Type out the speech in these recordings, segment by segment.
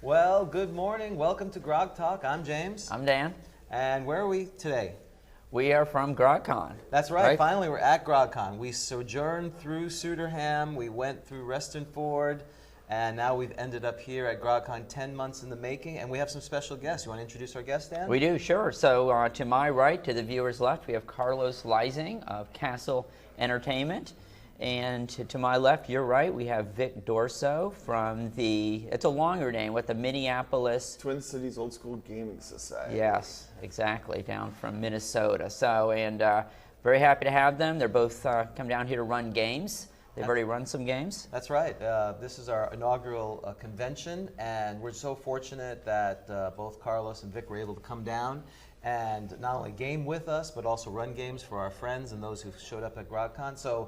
Well, good morning. Welcome to Grog Talk. I'm James. I'm Dan. And where are we today? We are from GROGCON. That's right. Finally, we're at GROGCON. We sojourned through Suderham, we went through Reston Ford, and now we've ended up here at GROGCON 10 months in the making, and we have some special guests. You want to introduce our guests, Dan? We do, sure. So to my right, to the viewer's left, we have Carlos Lising of Castle Entertainment. And to my left, your right, we have Vic Dorso from it's a longer name, the Minneapolis Twin Cities Old School Gaming Society. Yes, exactly, down from Minnesota. So, very happy to have them. They're both come down here to run games. They've already run some games. That's right. This is our inaugural convention, and we're so fortunate that both Carlos and Vic were able to come down and not only game with us, but also run games for our friends and those who showed up at GROGCON. So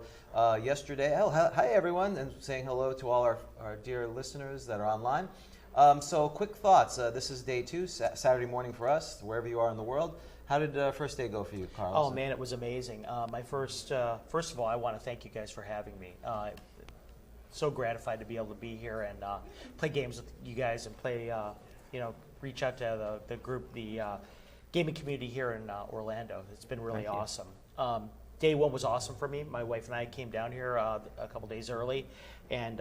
yesterday, hi everyone, and saying hello to all our dear listeners that are online. So quick thoughts. This is day 2, Saturday morning for us, wherever you are in the world. How did first day go for you, Carlos? Oh man, it was amazing. First of all, I want to thank you guys for having me. So gratified to be able to be here and play games with you guys and play, reach out to the group, the gaming community here in Orlando. It's been really awesome. Day 1 was awesome for me. My wife and I came down here a couple days early, and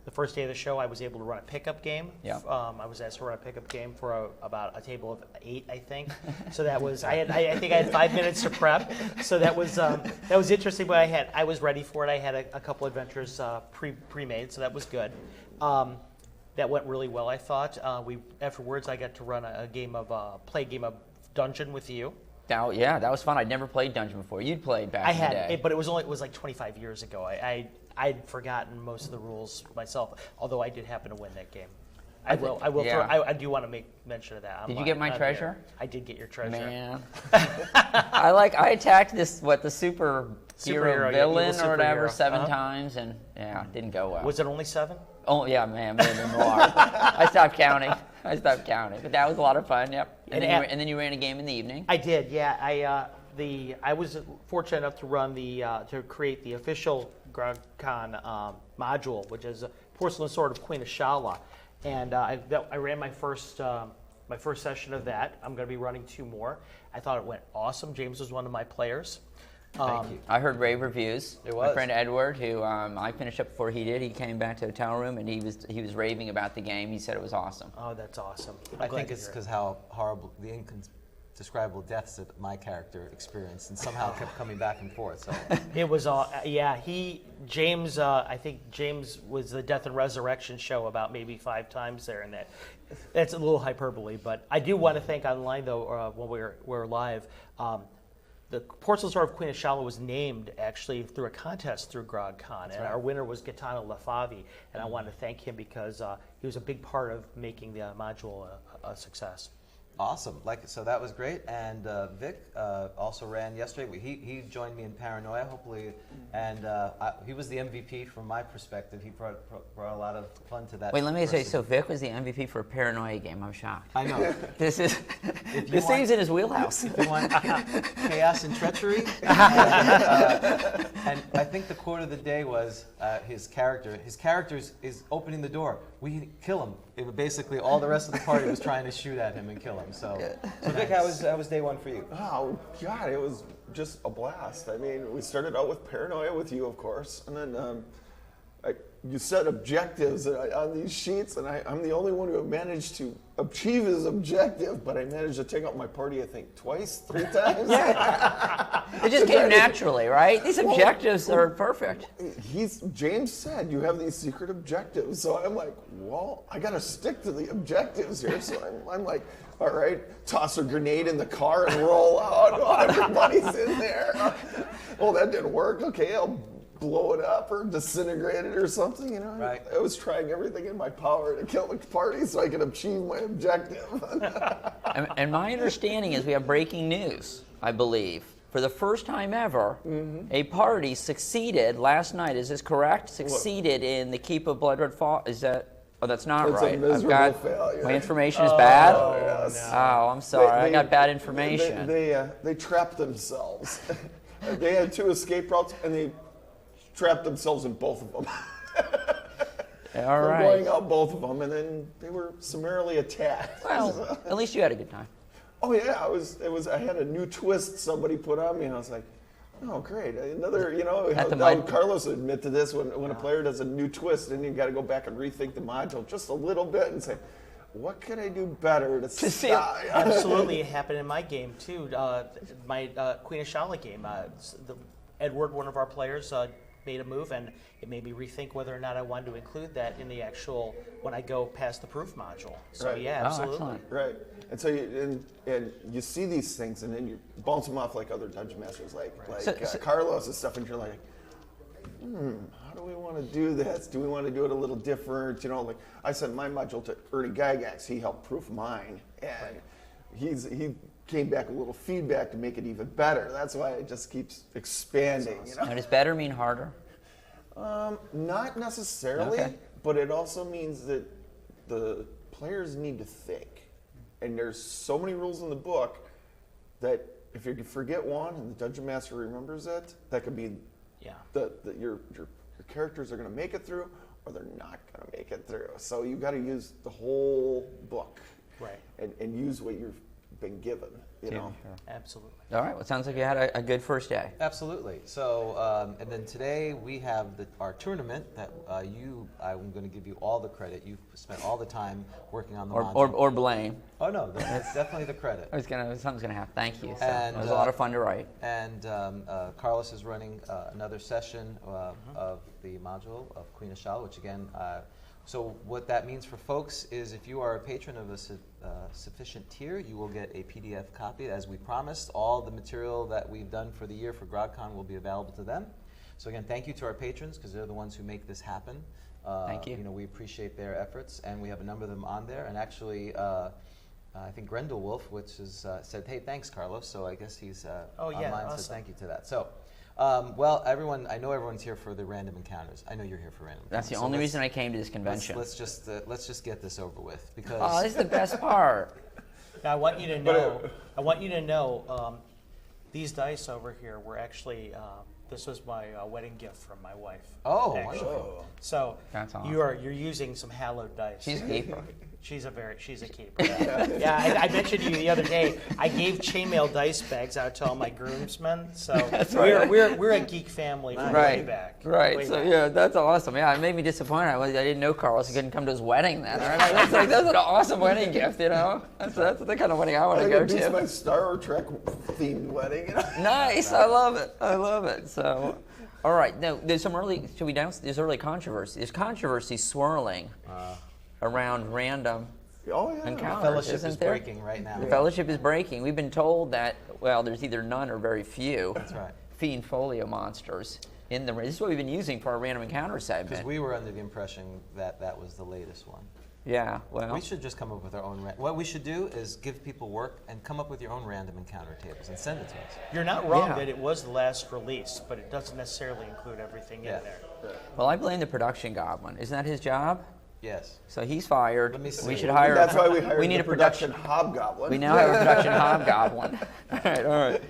the first day of the show, I was able to run a pickup game. Yeah. I was asked to run a pickup game for about a table of 8, I think. So that was I think I had 5 minutes to prep. So that was interesting. But I was ready for it. I had a couple adventures pre-made, so that was good. That went really well, I thought. Afterwards, I got to run play a game of Dungeon with you. Yeah, that was fun. I'd never played Dungeon before. You'd played back in the day. But it was like 25 years ago. I'd forgotten most of the rules myself, although I did happen to win that game. I do want to make mention of that. Did you get my treasure? I did get your treasure. Man. I attacked the superhero villain or whatever 7 times, and didn't go well. Was it only 7? Oh yeah, man, maybe more. I stopped counting. But that was a lot of fun. Yep. And then you ran a game in the evening. I did. Yeah. I was fortunate enough to run to create the official GROGCON module, which is a Porcelain Sword of Queen Ashala, and I ran my first session of that. I'm going to be running 2 more. I thought it went awesome. James was one of my players. Thank you. I heard rave reviews. It was. My friend Edward, who I finished up before he did, he came back to the hotel room and he was raving about the game. He said it was awesome. Oh, that's awesome. I think it's because how horrible, the indescribable deaths that my character experienced, and somehow kept coming back and forth. So it was James. I think James was the Death and Resurrection show about maybe 5 times there, and that's a little hyperbole. But I do want to thank online though when we're live. The Porcelain Sword of Queen Ashala was named actually through a contest through GROGCON, and our winner was Gaetano Lafavi, and I want to thank him because he was a big part of making the module a success. Awesome. So that was great. And Vic also ran yesterday. He joined me in Paranoia, hopefully, and he was the MVP from my perspective. He brought a lot of fun to that. Wait, let me say, so Vic was the MVP for a Paranoia game. I'm shocked. I know. This seems in his wheelhouse. If you want chaos and treachery, and I think the quote of the day was his character. His character is opening the door. We kill him. Basically, all the rest of the party was trying to shoot at him and kill him. So Vic, how was day 1 for you? Oh, God, it was just a blast. I mean, we started out with Paranoia with you, of course, and then you set objectives on these sheets, and I'm the only one who managed to achieve his objective, but I managed to take out my party, I think, 3 times. It just came naturally, right? These objectives are perfect. James said you have these secret objectives, so I'm like, well, I got to stick to the objectives here. So I'm like, all right, toss a grenade in the car and roll out. Oh, everybody's in there. Oh, that didn't work. Okay, I'll blow it up or disintegrate it or something, Right. I was trying everything in my power to kill the party so I could achieve my objective. And my understanding is we have breaking news, I believe. For the first time ever, a party succeeded last night, is this correct? Succeeded in the Keep of Blood Red Fall. Is that? Oh, that's not It's right. a miserable failure. My information is bad? Oh, yes. Oh, I'm sorry. I got bad information. They trapped themselves. They had 2 escape routes, and they trapped themselves in both of them. All for right. going out both of them, and then they were summarily attacked. Well, at least you had a good time. Oh yeah, I had a new twist somebody put on me, and I was like, oh great, another, At the how mod- Carlos would admit to this, when a player does a new twist, then you got to go back and rethink the module just a little bit and say, what can I do better to see stop? Absolutely, it happened in my game too. My Queen of Shala game. Edward, one of our players, made a move, and it made me rethink whether or not I wanted to include that in the actual when I go past the proof module. So Right. yeah, Oh, absolutely. excellent. Right, and so and you see these things, and then you bounce them off like other dungeon masters, like Carlos and stuff, and you're like, how do we want to do this? Do we want to do it a little different? Like I sent my module to Ernie Gygax. He helped proof mine, and he came back with a little feedback to make it even better. That's why it just keeps expanding. Now, does better mean harder? Not necessarily, Okay. but it also means that the players need to think. And there's so many rules in the book that if you forget one and the dungeon master remembers it, that could be that your characters are going to make it through, or they're not going to make it through. So you got to use the whole book, Right. and use what you've been given. Absolutely. All right. Well, it sounds like you had a good first day. Absolutely. So, and then today we have our tournament that I'm going to give you all the credit. You've spent all the time working on the module. Or blame. Oh no, that's definitely the credit. Something's gonna happen. Thank you. So, And, it was a lot of fun to write. And Carlos is running another session of the module of Queen of Shala, which again, so what that means for folks is if you are a patron of a sufficient tier, you will get a PDF copy. As we promised, all the material that we've done for the year for GROGCON will be available to them. So again, thank you to our patrons, because they're the ones who make this happen. Thank you. We appreciate their efforts, and we have a number of them on there. And actually, I think Grendel Wolf, which is said, "Hey, thanks, Carlos." So I guess he's online. awesome. So thank you to that. So, well, everyone, I know everyone's here for the random encounters. I know you're here for random. That's the encounters. only reason I came to this convention. Let's just get this over with, because Oh, this is the best part. Now I want you to know. These dice over here were actually. This was my wedding gift from my wife. Oh, actually. wonderful. So That's awesome. you're using some hallowed dice. She's a keeper. She's a keeper. Yeah, I mentioned to you the other day. I gave chainmail dice bags out to all my groomsmen. So we're a geek family from way back. Right. Way So back. yeah, that's awesome. Yeah, it made me disappointed. I didn't know Carlos couldn't come to his wedding then. Right? That's an awesome wedding gift, That's the kind of wedding I want I to think go it beats to. my Star Trek themed wedding. Nice. I love it. So, all right. Now, there's some early. Should we announce? There's early controversy. There's controversy swirling around random Oh yeah. encounters. Fellowship isn't is there? breaking right now. The fellowship is breaking. We've been told that, well, there's either none or very few That's right. fiend folio monsters in the. This is what we've been using for our random encounter Because segment. we were under the impression that that was the latest one. Yeah, well, We should just come up with our own. What we should do is give people work and come up with your own random encounter tables and send it to us. You're not wrong Yeah. that it was the last release, but it doesn't necessarily include everything Yeah. in there. well, I blame the production goblin. Isn't that his job? Yes. So he's fired. Let me see. We should hire. That's why we hired We need the a production. hobgoblin. We now have a production hobgoblin. All right.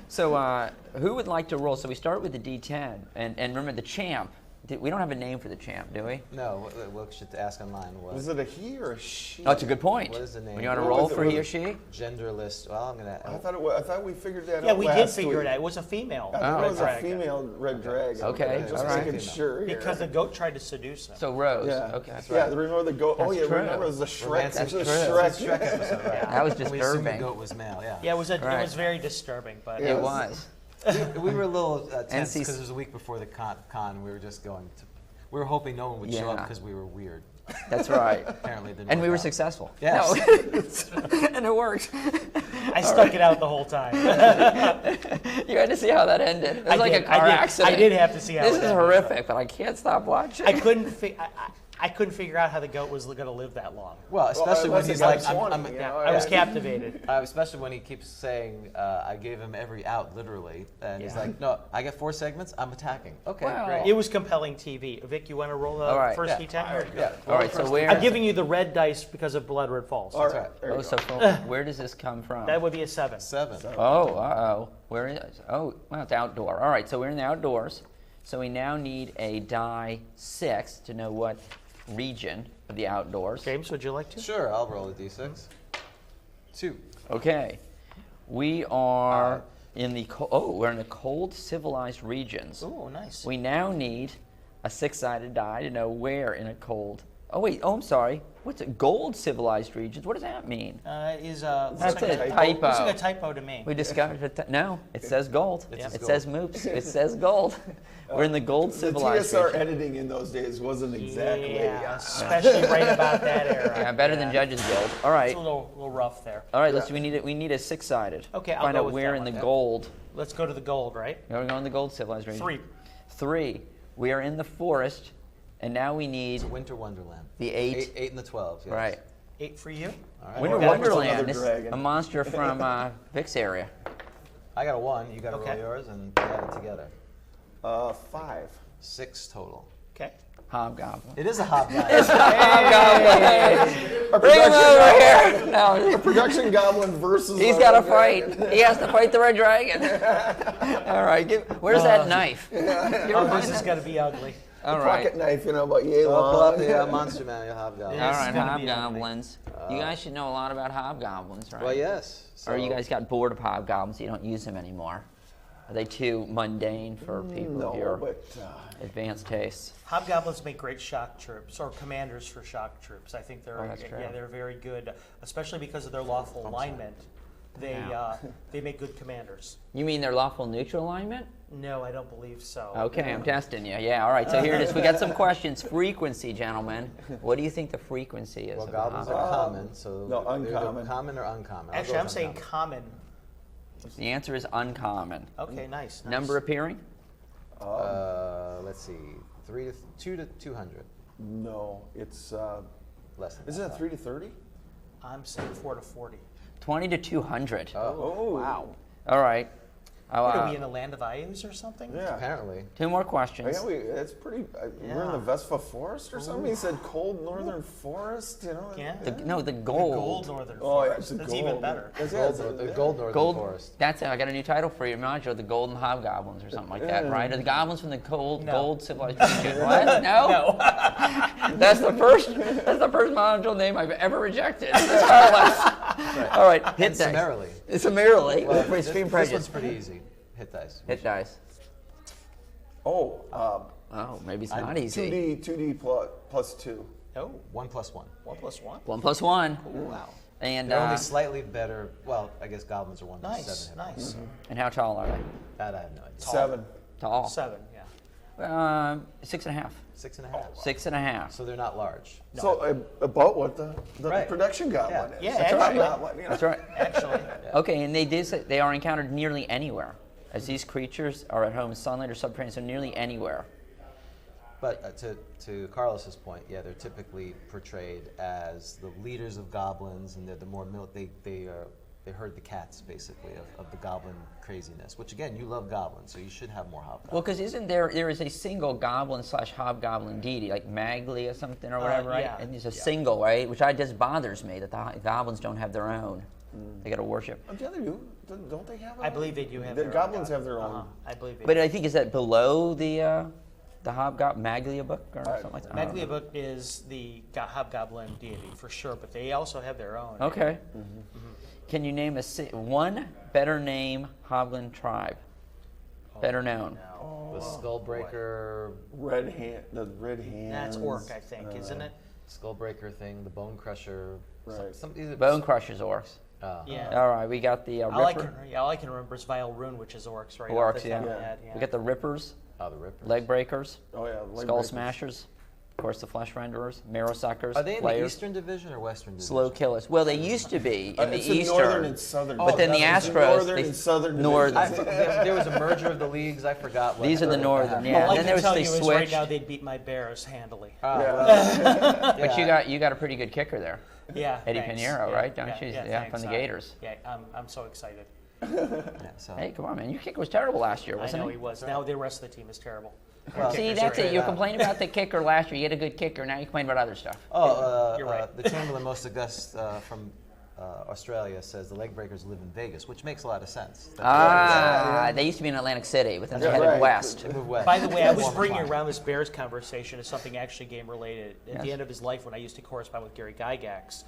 So who would like to roll? So we start with the D10, and remember the champ. We don't have a name for the champ, do we? No, we should ask online. Is it a he or a she? Oh, that's a good point. What is the name? When you want to What roll was it? for Was he or it- she? Genderless. Well, I'm gonna. I thought we figured that out. Yeah, we did last figure week. it out. It was a female. I thought Oh, it was red a dragon. female red dragon. Okay, Just all right. making sure here. Because the goat tried to seduce him. So Rose. yeah, Okay. yeah. Remember the goat? Oh That's yeah, true. remember it was the Shrek. That's It was true. the That's Shrek. Shrek episode, right? That was We assumed the disturbing. goat was male. Yeah. Yeah, it Right. was very disturbing, but Yeah. It was. We were a little tense NC because it was a week before the con. We were just going to. We were hoping no one would show Yeah. up because we were weird. That's right. Apparently, it didn't And we work were out. successful. Yes. No. And it worked. I stuck it out the whole time. You had to see how that ended. It was like a car accident. I did have to see how This it is ended. horrific, but I can't stop watching. I couldn't figure out how the goat was going to live that long. Well, especially when unless he's it got like, 20, you Yeah, know, I was yeah. captivated. especially when he keeps saying, I gave him every out, literally. And he's Yeah. like, no, I get 4 segments, I'm attacking. Okay, Wow. great. It was compelling TV. Vic, you want to roll the All right. first Yeah. D10? Here? Yeah. All right, so where? I'm giving you the red dice because of Blood Red Falls. All That's right. right. There you Oh, go. so where does this come from? That would be a 7. 7. Oh, uh-oh. Where is? Oh, well, it's outdoor. All right, so we're in the outdoors. So we now need a die 6 to know what region of the outdoors. James, would you like to? Sure, I'll roll a d6. 2. Okay. We are in the we're in the cold civilized regions. Oh, nice. We now need a 6-sided die to know where in a cold. Oh wait, I'm sorry. What's it? Gold civilized regions? What does that mean? That's That's like a typo. Looks like a typo to me. We discovered it. No, it says gold. It It says says moops. It says gold. We're in the gold The civilized TSR region. editing in those days wasn't exactly. Yeah, especially right about that era. Yeah, better than Judges Guild. All right. It's a little rough there. All right, we need a 6-sided. Okay, I'll Find go out with where that in the one. gold. Let's go to the gold, right? We're going in the gold civilized region. 3. 3. We are in the forest, and now we need It's a winter wonderland. the 8. 8 and the 12. Yes. Right. 8 for you. All right. Winter Well, that was Wonderland. another This is dragon. a monster from Vic's area. I got a 1. You got to Okay. roll yours and we add it together. 5. 6 total. Okay. Hobgoblin. It is a hobgoblin. A Bring him production over goblin- here. No, Production goblin versus. he's got to fight. He has to fight the red dragon. All right, where's that knife? Oh, this is going to be ugly. All right. Pocket knife, about yay Well, pull up long. the Monster Manual hobgoblin. All This is right, gonna be hobgoblins. You guys should know a lot about hobgoblins, right? Well, yes. Or you guys got bored of hobgoblins, you don't use them anymore. Are they too mundane for people of No, your but advanced tastes? Hobgoblins make great shock troops or commanders for shock troops. I think they're that's true. they're very good, especially because of their lawful alignment. They make good commanders. You mean their lawful neutral alignment? No, I don't believe so. Okay, I'm testing you. Yeah, all right, so here it is. We got some questions. Frequency, gentlemen. What do you think the frequency is? Well, of a goblins hobgoblin? are common, so No, they're either uncommon. common or uncommon. I'll Actually, go I'm with saying uncommon. common. The answer is uncommon. Okay, nice. Number appearing? Let's see, 2 to 200. no, it's. Less than Isn't that. it 3 to 30? I'm saying 4 to 40. 20 to 200. Oh, Wow. All right. What, are we in the land of Ius or something? Yeah. Apparently. 2 more Oh, questions. yeah, that's pretty. We're in the Vespa Forest or something. He said cold northern forest. Yeah. The gold. The gold northern Oh, yeah, forest. it's a That's gold. even better. The gold northern Gold. forest. That's it. I got a new title for you, module, the Golden Hobgoblins or something like that, right? Are the goblins from the gold civilized region? What? No. No. That's the first module name I've ever rejected. All right, hit And dice. summarily. Summarily. Well, for extreme this prejudice. one's pretty easy. Hit dice. Hit dice. Oh, Oh, maybe it's not easy. 2D plus 2. Oh, 1 plus 1. 1 plus 1. 1 plus 1. Wow. And They're only slightly better. Well, I guess goblins are 1 to Nice, 7. nice. and how tall are they? That I have no idea. 7. Tall. 7, yeah. 6.5. 6.5. 6.5. So they're not large. So about what the Right. production goblin is. Yeah, That's actually. not what, you know. That's right. Actually. Okay, and they did say they are encountered nearly anywhere, as these creatures are at home in sunlight or subterranean, so nearly anywhere. But to Carlos's point, yeah, they're typically portrayed as the leaders of goblins, and they're the more they herd the cats basically of the goblin craziness. Which again, you love goblins, so you should have more hobgoblins. Well, because isn't there is a single goblin / hobgoblin deity, like Magli or something or whatever, right? yeah. And there's a single, right? Which just bothers me that the goblins don't have their own. They got to worship. Oh, yeah, they do. Don't they have? I believe they do have The their own goblins god. have their own. I believe they But do. I think is that below the hobgoblin Maglia book or something like that. I don't know. Maglia book is the hobgoblin deity for sure, but they also have their own. Okay. Can you name one better name hobgoblin tribe? Better known. The Skullbreaker, The red hand. That's orc, I think, isn't it? Skullbreaker thing, the Bone Crusher. Right. Bone Crushers orcs. Yeah. All right, we got the All I Ripper. can remember is Vile Rune, which is orcs, right? Orcs, off the yeah. top of my head, We got the Rippers, Oh, the Rippers. Leg Breakers, Oh yeah. leg Skull breakers. Smashers, of course the Flesh Renderers, Marrow Suckers, Are they in the Flayers, Eastern Division or Western Division? Slow Killers. Well, they used to be in the It's the Eastern. northern and southern. But then the It's Astros, northern they- and southern. Northern. divisions. There was a merger of the leagues. I forgot. What These are the what northern, happened. yeah. All I then can there was tell they you is right switched. now they'd beat my Bears handily. But Yeah. you got a pretty good kicker there, Yeah, Eddie thanks. Pinheiro, Yeah, right? Don't yeah, you? Yeah, Yeah, thanks. from the Gators. Yeah, I'm so excited. Yeah, so. Hey, come on, man! Your kicker was terrible last year, I wasn't know it? he was. Now the rest of the team is terrible. Well, See, Kickers that's are it. great. You complained about the kicker last year. You had a good kicker. Now you complain about other stuff. Oh, You're right. the Chamberlain Most August from Australia says the leg breakers live in Vegas, which makes a lot of sense. They used to be in Atlantic City, but then they headed right. west. They move west. By the way, I was Warmer bringing climate. around this Bears conversation as something actually game related. At the Yes. end of his life, when I used to correspond with Gary Gygax,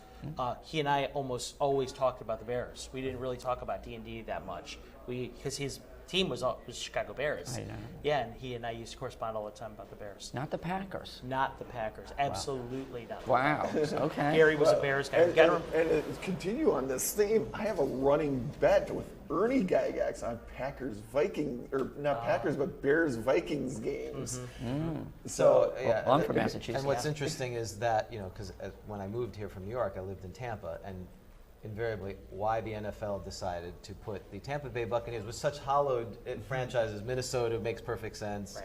he and I almost always talked about the Bears. We didn't really talk about D&D that much. Because his team was Chicago Bears. I know. Yeah, and he and I used to correspond all the time about the Bears. Not the Packers. Not the Packers. Absolutely not. Wow. Okay. Gary was a Bears guy. You gotta And to continue on this theme, I have a running bet with Ernie Gygax on Packers-Vikings, or not Packers, but Bears-Vikings games. So yeah, Well, I'm from Massachusetts. And what's interesting is that because when I moved here from New York, I lived in Tampa, and invariably, why the NFL decided to put the Tampa Bay Buccaneers with such hallowed franchises. Minnesota makes perfect sense.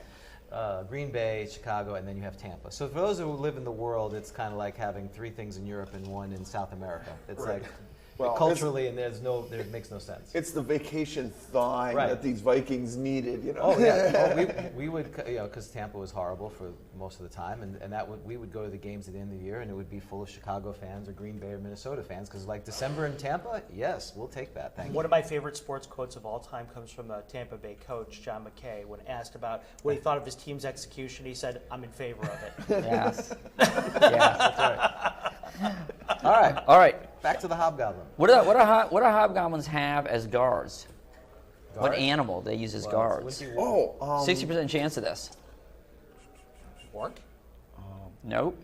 Right. Green Bay, Chicago, and then you have Tampa. So for those who live in the world, it's kind of like having 3 things in Europe and 1 in South America. It's Right. like Well, culturally, and it makes no sense. It's the vacation thawing Right. that these Vikings needed, you know. Oh yeah, we would, because Tampa was horrible for most of the time, and we would go to the games at the end of the year, and it would be full of Chicago fans or Green Bay or Minnesota fans, because like December in Tampa, yes, we'll take that. Thank you. One of my favorite sports quotes of all time comes from the Tampa Bay coach, John McKay. When asked about what he thought of his team's execution, he said, "I'm in favor of it." Yes. Yeah. All right, All right. back to the Hobgoblin. What do hobgoblins have as guards? What Guards? animal they use as Well, guards? it's Wimpy Wall. 60% chance of this. Orc? Nope.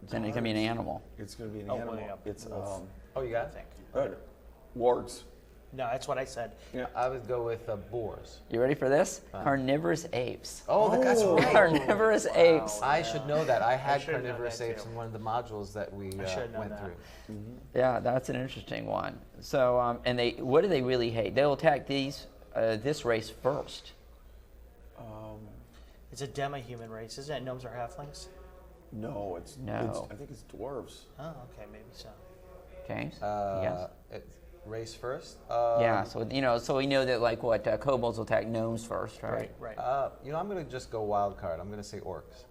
Then it can be an animal. It's going to be an Oh, animal. well, yeah. It's Oh, you got it. wargs. No, that's what I said. I would go with boars. You ready for this? Carnivorous apes. Oh, that's right. Carnivorous apes. I should know that. I had should have known carnivorous that, apes too. in one of the modules that we should have known went that. through. Yeah, that's an interesting one. So, and what do they really hate? They'll attack this race first. It's a demi-human race, isn't it? Gnomes are halflings? No. No, I think it's dwarves. Oh, okay, maybe so. James? Yes. Race first. Yeah. So we know that kobolds will attack gnomes first, right? Right. I'm going to just go wild card. I'm going to say orcs.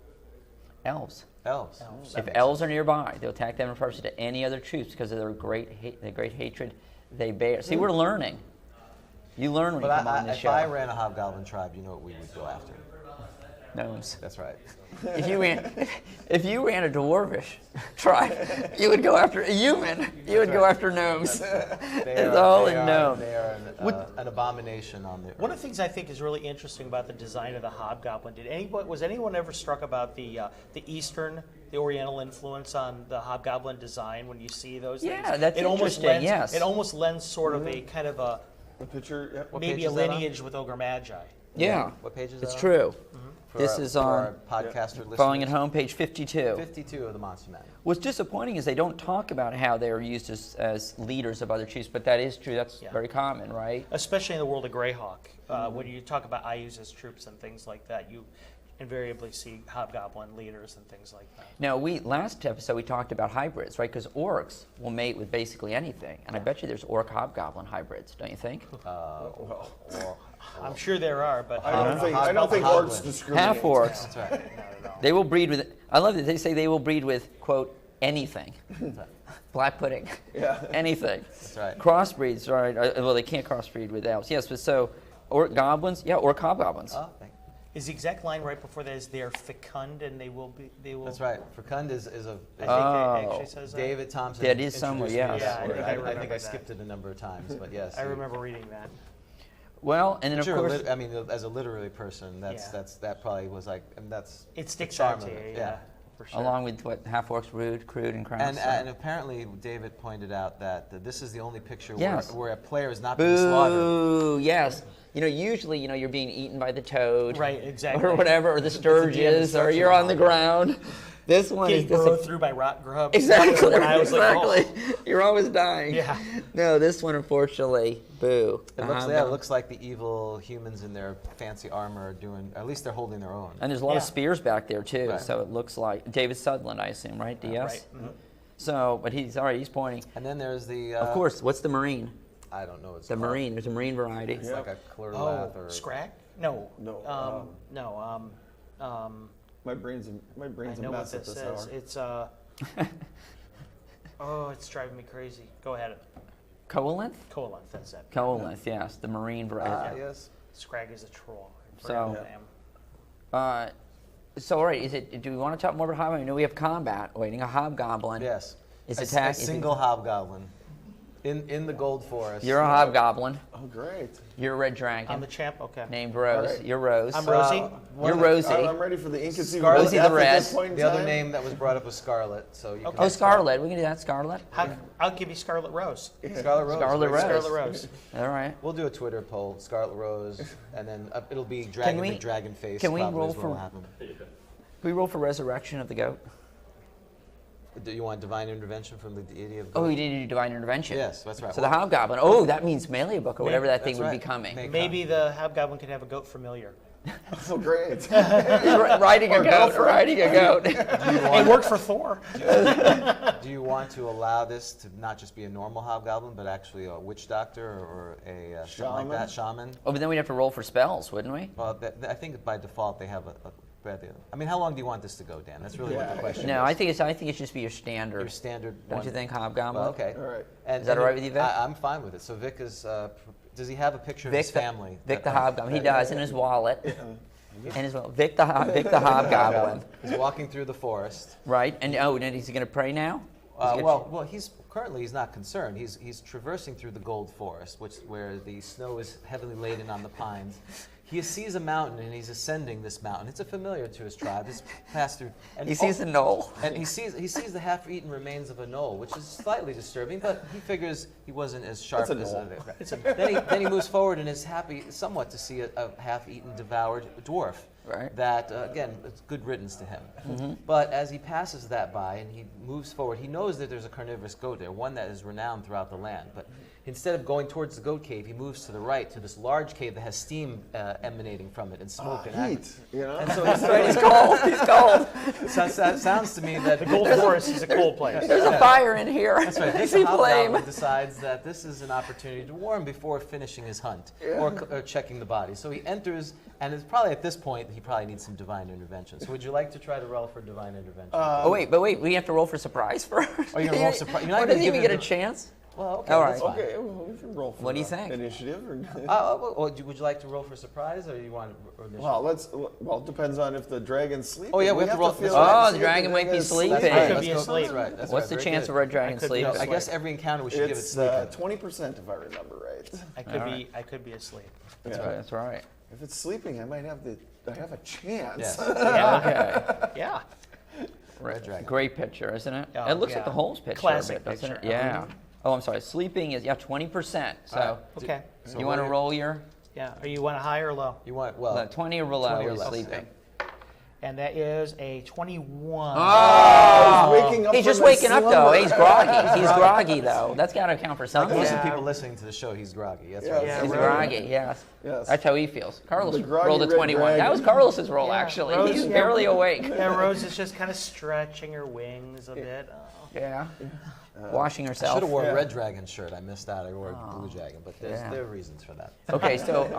Elves. Elves. If elves are nearby, they'll attack them in person to any other troops because of their great hatred they bear. See, we're learning. You learn when you come on this if show. I ran a hobgoblin tribe, you know what we would go after? Gnomes. That's right. If you ran a dwarvish tribe, you would go after a human. You would go after gnomes. It's all in gnome. They are an abomination on the One of the things I think is really interesting about the design of the Hobgoblin, was anyone ever struck about the Oriental influence on the Hobgoblin design when you see those things? Yeah, that's interesting, yes. It almost lends sort of a kind of The picture, yeah. What maybe page a is that on? lineage with Ogre Magi. Yeah. What page is It's that on? true. For our on podcaster listeners. following at home, page 52. 52 of the Monster Manual. What's disappointing is they don't talk about how they are used as leaders of other chiefs, but that is true. That's very common, right? Especially in the world of Greyhawk. When you talk about IUs as troops and things like that, you invariably see Hobgoblin leaders and things like that. Now, last episode we talked about hybrids, right? Because orcs will mate with basically anything, and I bet you there's orc-hobgoblin hybrids, don't you think? I'm sure there are, but I don't think orcs discriminate. Half orcs. That's right. They will breed with. I love that they say they will breed with quote anything. Black pudding. Yeah. Anything. That's right. Crossbreeds, right? Well, they can't crossbreed with elves. Yes, but so orc goblins, orc hobgoblins. Oh, thank you. is the exact line right before that is they are fecund and they will. That's right. Fecund is a. I think it actually says that. David Thompson. That is somewhere, introduced me yes. to Yeah, this word. I I remember think I that. skipped it a number of times, but yes. I remember reading that. Well, and then of Sure, course, I mean, as a literary person, Yeah. that probably was like, and that's It sticks charm out to of you, it, yeah. For sure. along with what half orcs, rude, crude, and crass. And apparently David pointed out that this is the only picture Yes. where a player is not being slaughtered. Boo! Yes. Usually, you're being eaten by the toad. Right, exactly. Or whatever, or the sturges, or you're on the ground. This one Getting is just burrowed through by rot grub. Exactly. And I was like, oh. exactly. You're always dying. Yeah. No, this one, unfortunately, boo. It looks like the evil humans in their fancy armor are doing, at least they're holding their own. And there's a lot of Yeah. spears back there too, Right. so it looks like David Sutherland, I assume, right? DS. Right. Mhm. So, but he's pointing. And then there's the. Of course, what's the marine? I don't know. It's The marine. There's a marine variety. It's like a Oh, Clurlath or. Scrag? No. No, No. My brain's I a know what mess at this this is. hour. It's Oh, it's driving me crazy. Go ahead. Coalinth? Coalinth, that's it. Coalinth, yes, the marine variety. Yes. Scrag is a troll. So- Forget the name. So, all right, do we want to talk more about Hobgoblin? I know we have combat waiting, a Hobgoblin. Yes. Is a, attack. a single Hobgoblin in the Gold Forest. You're a Hobgoblin. Oh, great. You're a red dragon. I'm the champ? Okay. Named Rose. All right. You're Rose. I'm Rosie. You're Rosie. I'm ready for the inconceivable. Scarlet- Rosie the death at Red. this point in The other time. name that was brought up was Scarlet. So you Okay. can Oh, Scarlet. We can do that, Scarlet. I'll give you Scarlet Rose. Scarlet Rose. Scarlet Great. Rose. Scarlet Rose. All right. We'll do a Twitter poll, Scarlet Rose, and then it'll be Dragon we- McDragon Face. can we probably roll is what'll for- happen. Can we roll for Resurrection of the Goat? Do you want divine intervention from the deity of Oh, God? we did do Divine Intervention. Yes, that's right. So the Hobgoblin. Oh, that means melee book or whatever that thing That's would right. be coming. Make- Maybe the Hobgoblin could have a goat familiar. Oh, great. He's riding a goat, riding a goat. It worked for Thor. Do you want to allow this to not just be a normal Hobgoblin, but actually a witch doctor or a something like that, shaman? Oh, but then we'd have to roll for spells, wouldn't we? Well, I think by default they have a I mean, how long do you want this to go, Dan? That's really what the question No, is. I think it should be your standard. Your standard Don't one. you think, Hobgoblin? Well, okay. All right. And, Is that all right with you, Vic? I'm fine with it. So Vic is, does he have a picture of his family? Vic the Hobgoblin. He does in his wallet. And his Vic the Hobgoblin. He's walking through the forest. Right. And and he's going to pray now. Is he gonna- Well, he's not concerned. He's traversing through the Gold Forest, where the snow is heavily laden on the pines. He sees a mountain and he's ascending this mountain. It's a familiar to his tribe. He's passed through. And he sees a knoll. And he sees the half-eaten remains of a knoll, which is slightly disturbing, but he figures he wasn't as sharp It's as a knoll. then he moves forward and is happy somewhat to see a half-eaten, devoured dwarf. Right. That, again, it's good riddance to him. But as he passes that by and he moves forward, he knows that there's a carnivorous goat there, one that is renowned throughout the land. But instead of going towards the goat cave, he moves to the right to this large cave that has steam emanating from it and smoke and Heat, you know? And so He's cold. He's cold. sounds to me that The Gold Forest is a cold place. There's a fire in here. That's right. I Vic see the Hobgoblin flame. decides that this is an opportunity to warn before finishing his hunt or checking the body. So he enters, and it's probably at this point he probably needs some divine intervention. So would you like to try to roll for divine intervention? Oh wait, we have to roll for surprise first. Oh, you're gonna roll surprise. You're not Well, gonna doesn't give even it get a the- chance. Well, okay, All that's right. fine. Okay, well, we can roll for What do you think? initiative. Or Would you like to roll for surprise, or you want or initiative? well, it depends on if the dragon's sleeping. Oh, yeah, we have to roll- feel that's like right. Oh, see the if dragon might be is sleeping. I could Let's be go- asleep. That's right. That's What's right. the Very chance good. of red dragon I could be sleeping? I guess every encounter we should give it It's sleeping. 20% if I remember right. I could be asleep. That's right. That's right. If it's sleeping, I might have a chance. Yes. Okay. Yeah. Red dragon. Great picture, isn't it? Oh, it looks like yeah. the Holmes picture Classic a bit, doesn't picture. it? Yeah. Oh, I'm sorry. Sleeping is 20%. So Okay. you want to roll your Yeah. Or you want a high or low? You want 20 or below 20 or is less, sleeping. And that is a 21. I was waking up He's from just my waking up though. slumber. He's groggy. He's groggy though. That's got to account for something. Most of Yeah. the people listening to the show, he's groggy. That's Yeah. right. Yeah. He's Right. groggy. Yes. Yes. That's how he feels. Carlos The groggy rolled a red 21. That dragon. was Carlos's roll Yeah, actually. Rose, He's yeah. barely awake. Yeah, Rose is just kind of stretching her wings a bit. Oh. Yeah. Washing I herself. should have worn a red dragon shirt. I missed out. I wore a blue dragon, but Yeah. there are reasons for that. Okay, so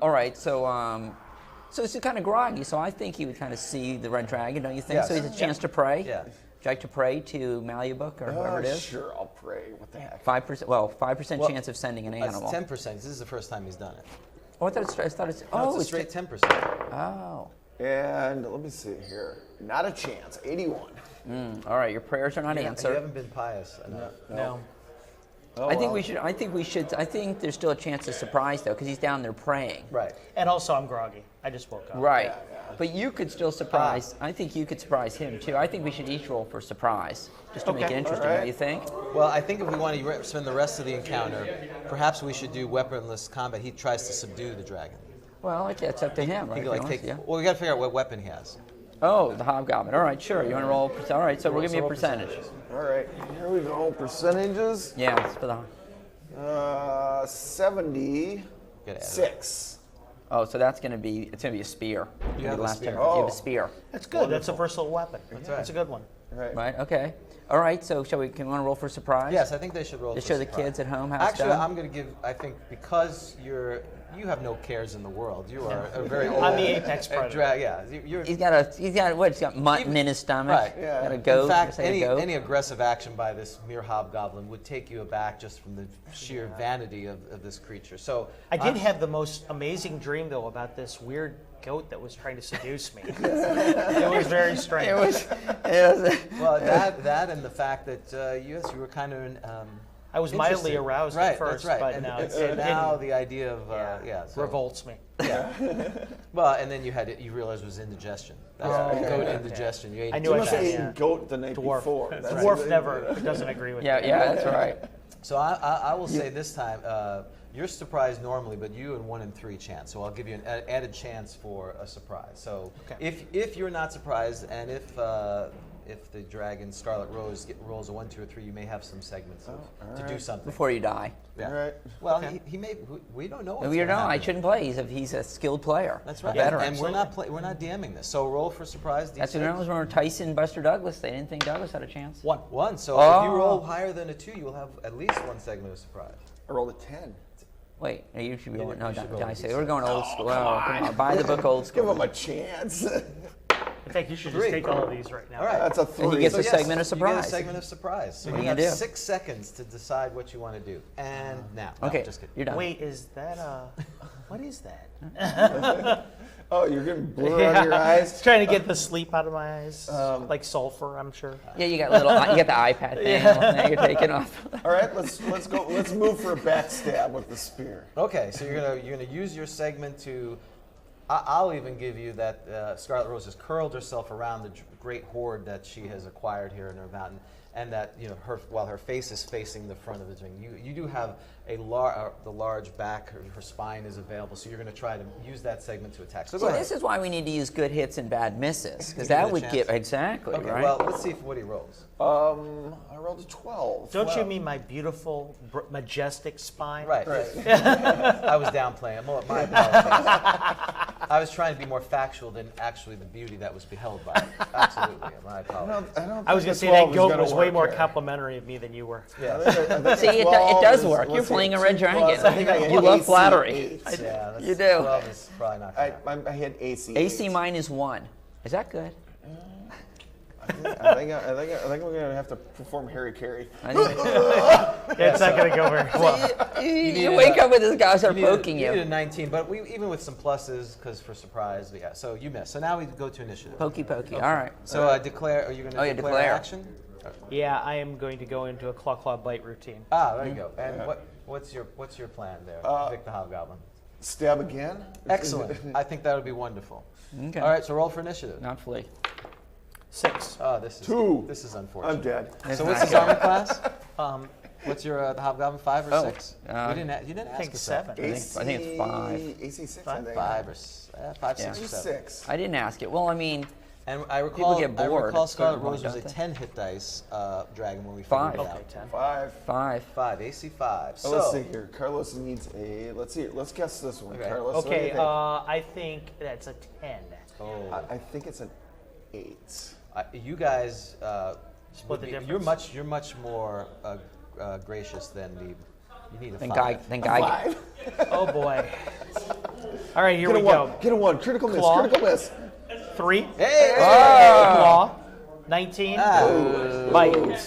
all right, so it's kind of groggy. So I think he would kind of see the red dragon, don't you think? Yes. So he has a chance to pray. Yeah. Would you like to pray to Malubuk or whoever it is? Sure, I'll pray. What the heck? 5%. Well, 5% Well, chance of sending an It's animal. 10%. This is the first time he's done it. Oh, I thought it's. No, Oh, it's a straight 10%. Oh. And let me see here. Not a chance. 81. All right, your prayers are not You answered. haven't been pious enough. No. Oh, I think well. we should. I think there's still a chance of surprise though, because he's down there praying. Right. And also, I'm groggy. I just woke up. Right. Yeah. But you could still surprise. I think you could surprise him too. I think we should each roll for surprise, just to make Okay. it interesting. All right. Don't you think? Well, I think if we want to spend the rest of the encounter, perhaps we should do weaponless combat. He tries to subdue the dragon. Well, it's up to him, right? He if could, he like, wants, take. yeah. Well, we got to figure out what weapon he has. Oh, the hobgoblin. All right, sure. You want to roll? All right, so we'll give me a roll percentage. All right, here we go. Percentages. Yeah, it's for the. 76. Get at it. Oh, so that's gonna be. It's gonna be a spear. You have The a last spear. turn. You have Oh. a spear, That's good. That's a versatile weapon. right. That's a good one. Right. right? Okay. All right, so can we want to roll for surprise? Yes, I think they should roll. To for show the surprise. kids at home how it's Actually, done? I'm going to give. I think because you have no cares in the world. You are a very old. I'm the apex predator. Yeah, you're. He's got mutton in his stomach. Right. Yeah. Got a goat. In fact, It's like a goat. any aggressive action by this mere hobgoblin would take you aback just from the sheer vanity of this creature. So I did have the most amazing dream though about this weird goat that was trying to seduce me. It was very strange. It was. Well, that and the fact that yes, you were kind of. I was mildly interested. aroused Right, at first, that's right. but and, now and it's so now the idea of so- revolts me. Well, and then you realized it was indigestion. That's goat indigestion. You ate I it knew too I You must fast. have should, eaten yeah. goat the night Dwarf. before. That's Dwarf right. never doesn't agree with me. Yeah, that's right. So I will say this time, you're surprised normally, but you and 1 in 3 chance. So I'll give you an added chance for a surprise. So Okay. if you're not surprised, and if the dragon Scarlet Rose rolls a 1, 2, or 3, you may have some segments to do something. Before you die. Yeah. All right. Well, he may. We don't know. What's We gonna don't. I happen. shouldn't play. He's a skilled player. That's right. A veteran. And we're not DMing this. So roll for surprise. That's D6. what it was when Tyson, Buster Douglas. They didn't think Douglas had a chance. 1. 1. So if you Oh. roll higher than a 2, you will have at least 1 segment of surprise. I rolled a 10. Wait, no, you should be Yeah, rolling. No, you should roll I say D6. we're going old school. Oh, come on, buy the book old Give school. him a chance. In fact, you should 3. just take all of these right now. All right. That's a And 3. he gets So a yes, segment of You get surprise. a segment of surprise. So What are you you have gonna do? 6 seconds to decide what you want to do. And now. No, Okay, just kidding. you're done. Wait, is that what is that? Oh, you're getting blur out of your eyes? Trying to get the sleep out of my eyes. Um, Like sulfur, I'm sure. Yeah, you got the iPad thing. Now you're taking off. All right, let's go. Let's move for a backstab with the spear. Okay, so you're gonna use your segment to. I'll even give you that Scarlet Rose has curled herself around the great hoard that she has acquired here in her mountain, and that while her face is facing the front of the ring, you do have the large back. Her spine is available, so you're going to try to use that segment to attack. So go See, ahead. this is why we need to use good hits and bad misses, To because give that it a would chance. give exactly Okay, right. well, let's see what he rolls. I rolled a 12. Don't you Well- mean my beautiful, majestic spine? Right. I was downplaying. My apologies. I was trying to be more factual than actually the beauty that was beheld by it. Absolutely. My apologies. I was going to say that goat was way more complimentary of me than you were. Yeah. See, it does work. You're playing a red dragon. You love flattery. Yeah, You do. 12 is probably not I correct. had AC. AC mine is 1. Is that good? I think we're gonna have to perform Harry Carey. I think It's not going to go very well. you wake up with this guy start poking You needed you. a 19, but even with some pluses, because for surprise, yeah. So you missed. So now we go to initiative. Pokey pokey. All right. So declare. Are you going to Oh, yeah, declare declare. action? Yeah, I am going to go into a claw bite routine. There you go. And what's your plan there, Vic the Hobgoblin? Stab again. Excellent. I think that would be wonderful. Okay. All right. So roll for initiative. Not flee. 6. Oh, this is 2. This is unfortunate. I'm dead. So what's his armor class? Um, What's your the Hobgoblin? 5 or Oh, 6? You didn't ask think us 7. I think it's 5. AC 6. I think. 5 or 5, 6 Yeah. or 7. 6. I didn't ask it. Well, I mean, And I recall, get bored at Scarlet certain Rose point, was a don't they? 10 hit dice dragon when we 5. figured it Okay, out. 10. 5. 5. 5, AC 5. Oh, let's see here. Carlos needs a. Let's see. Let's guess this one. Okay. Carlos. what do you Okay, think? I think that's a 10. Oh. I think it's an 8. You guys, Split would the be- difference. you're much more gracious than the. You need a Then 5. guy. 5. Oh boy. All right, here Get we a 1. go. Get a 1. Critical miss. Claw. Critical miss. 3. Hey! Claw. 19. Ah. Bite.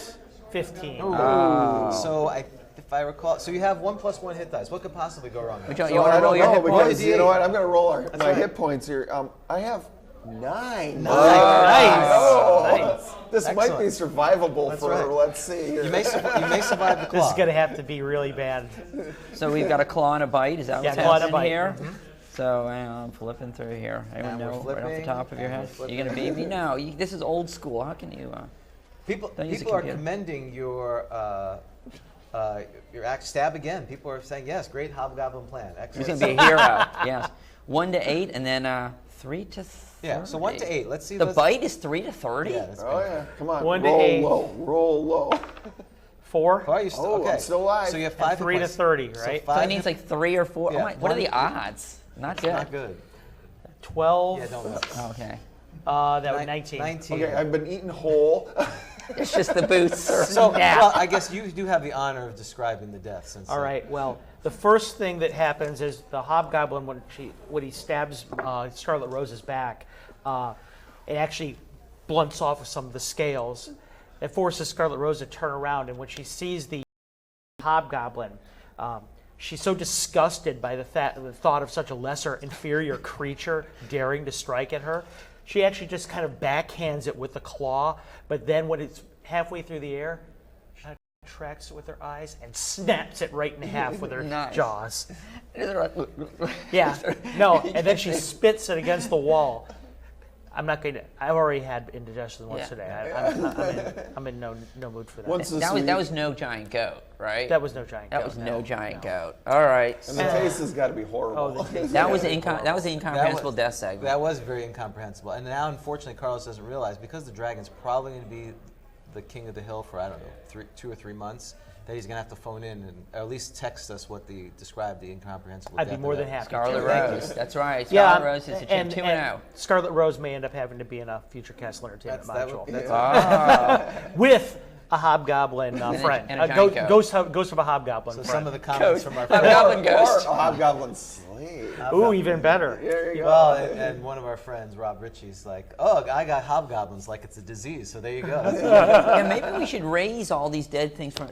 15. So if I recall, so you have 1 + 1 hit dice. What could possibly go wrong? Which there? one- So you want I to roll don't your know hit because points? you know what? I'm going to roll my right. hit points here. I have 9. Nice. Oh. Nice. This might be Excellent. survivable That's for. right. Let's see here. You may survive the claw. This is going to have to be really bad. So we've got a claw and a bite. Is that Yeah, what's claw and a happening bite. here? So I'm flipping through here. Anyone And we're know right off the flipping, top of your and head? we're You're gonna beat me? No. This is old school. How can you? People Don't use the are computer. commending your act. Stab again. People are saying yes, great Hobgoblin plan. He's Excellent. gonna be a hero. Yes. 1 to 8, and then 3 to 30. Yeah, so 1 to 8. Let's see. The let's- bite is 3 to 30. Yeah, that's Oh good. yeah, come on. 1 to roll 8. low. Roll low. 4. Oh, are you still Oh, okay? I'm still alive. So you have And 5 3 to points. 30, So right? So 5 it needs like 3 or 4. Yeah, Oh my, what are the 1 odds? Not good. Not good. 12. Yeah, don't. Okay. That was 19. 19. Okay, I've been eaten whole. It's just the boots. So, well, I guess you do have the honor of describing the death. Since All right. Well, the first thing that happens is the Hobgoblin, when he stabs Scarlet Rose's back, it actually blunts off of some of the scales. It forces Scarlet Rose to turn around, and when she sees the Hobgoblin, she's so disgusted by the thought of such a lesser, inferior creature daring to strike at her. She actually just kind of backhands it with the claw, but then when it's halfway through the air, she tracks it with her eyes and snaps it right in half with her Nice. jaws. Yeah, no, and then she spits it against the wall. I'm not going to. I've already had indigestion once today. I'm in no mood for that. That was no giant goat, right? That was no giant goat. That was no giant goat. All right. And the taste has got to be horrible. Oh, the taste. That was the incomprehensible death segment. That was very incomprehensible. And now, unfortunately, Carlos doesn't realize, because the dragon's probably going to be the king of the hill for, I don't know, 2 or 3 months, that he's going to have to phone in and or at least text us what describe the incomprehensible I'd be death more of than it. happy. Scarlet Rose. That's right. Yeah, Scarlet Rose is a 2-0. Scarlet Rose may end up having to be in a future Castle Entertainment module with a Hobgoblin friend, and a giant ghost of a Hobgoblin So friend. some of the comments from our friends. Hobgoblin ghost. Or a Hobgoblin slave. Ooh, even better. There you go. Well, and one of our friends, Rob Ritchie's like, oh, I got hobgoblins like it's a disease. So there you go. Yeah, maybe we should raise all these dead things from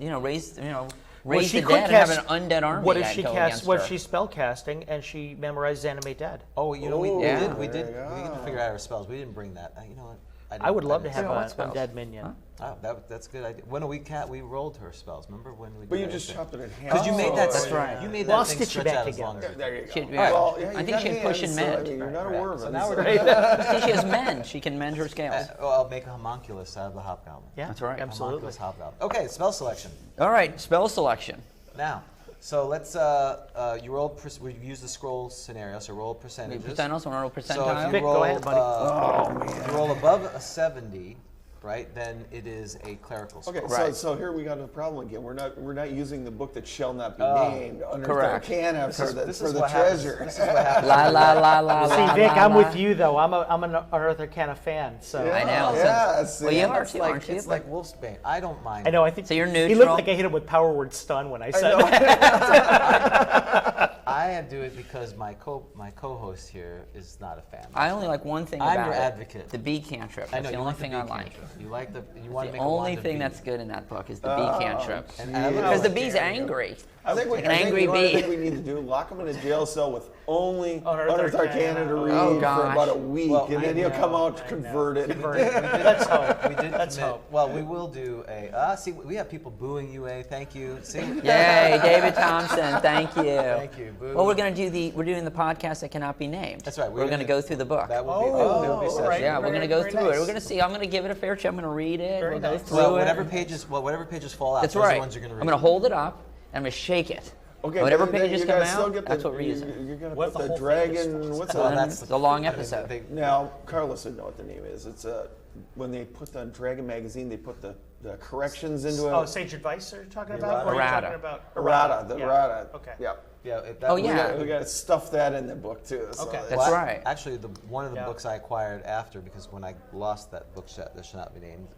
raise she the could dead cast- and have an undead army. What if that she go casts? against What her. if she's spellcasting and she memorizes Animate Dead? Oh, you know, we Yeah. did. We There did. you We go. need to figure out our spells. We didn't bring that. You know what? I would love to didn't have say what an spells? undead minion. Oh, that's a good idea. When we rolled her spells. Remember when we? But you did just that? chopped it in half. Because you made that. That's right. You made Well, that I'll thing stitch you stretch back out as long together. as. There you go. She'd- Well, yeah, I you think got she had push hands, and so, mend. you're not a worm. So now we're See, she has mend. She can mend her scales. I'll make a homunculus out of the hobgoblin. Yeah, That's right. Absolutely. Homunculus hobgoblin. Okay, spell selection. All right, spell selection. Now, so let's. You rolled. We used the scroll scenario. So roll percentages. Percentiles, want to roll So if percentile? you Vic, roll, go ahead, buddy. if you roll above a 70, right, then it is a clerical scroll. Okay, Right. so here we got a problem again. We're not using the book that shall not be Oh, named under correct. Arcana for the treasure. This is what happens. La la la la See, la. Vic, la, I'm la. with you though. I'm an Unearth Arcana fan, so I know. Yeah, So, well, you are It's too, like, aren't you? it's like Wolfsbane. I don't mind. I know. I think So you're He neutral? looked like I hit him with power word stun when I said that. I do it because my co-host here is not a fan. I only like one thing I'm about your it. advocate. The bee cantrip. I That's know the you only like the thing I bee like. cantrip. You like the. You want to The make a wand only of thing bee. that's good in that book is the bee cantrip. And I don't know, Because the like, bee's angry. I think Like an angry you know what I bee. think we need to do? Lock him in a jail cell with only Unearthed Unearthed Arcana to read Oh, for gosh. about a week, Well, and then he'll come out converted. Let's hope. We did. Let's commit- hope. Well, we will do a. See, we have people booing you. Thank you. See. Yay, David Thompson, thank you. Thank you. Boo. Well, we're doing the podcast that cannot be named. That's right, We're going to go through the book. That will be. Oh, There'll be all session. right. Yeah, we're going to go Very through it. nice. We're going to see. I'm going to give it a fair chance. I'm going to read it. Very We'll go nice. through Well, it. whatever pages fall out. That's those are right. the ones you're going to read. I'm going to hold it up and I'm going to shake it. Okay, Whatever but then pages you come guys still out, get that's the, what we're using. You're going to What put if the the whole thing is dragon. What's Well, that? that's It's a long I mean, episode. Now, Carlos would know what the name is. It's when they put the Dragon magazine, they put the corrections into it. Oh, Sage Advice are you talking about? Or are you Errata. talking about errata, the Yeah. errata. Okay. Yeah. Yeah. Oh, yeah. We got to stuff that in the book too. So Okay. That's Well, right. Actually, one of the Yeah. books I acquired after, because when I lost that book set that should not be named,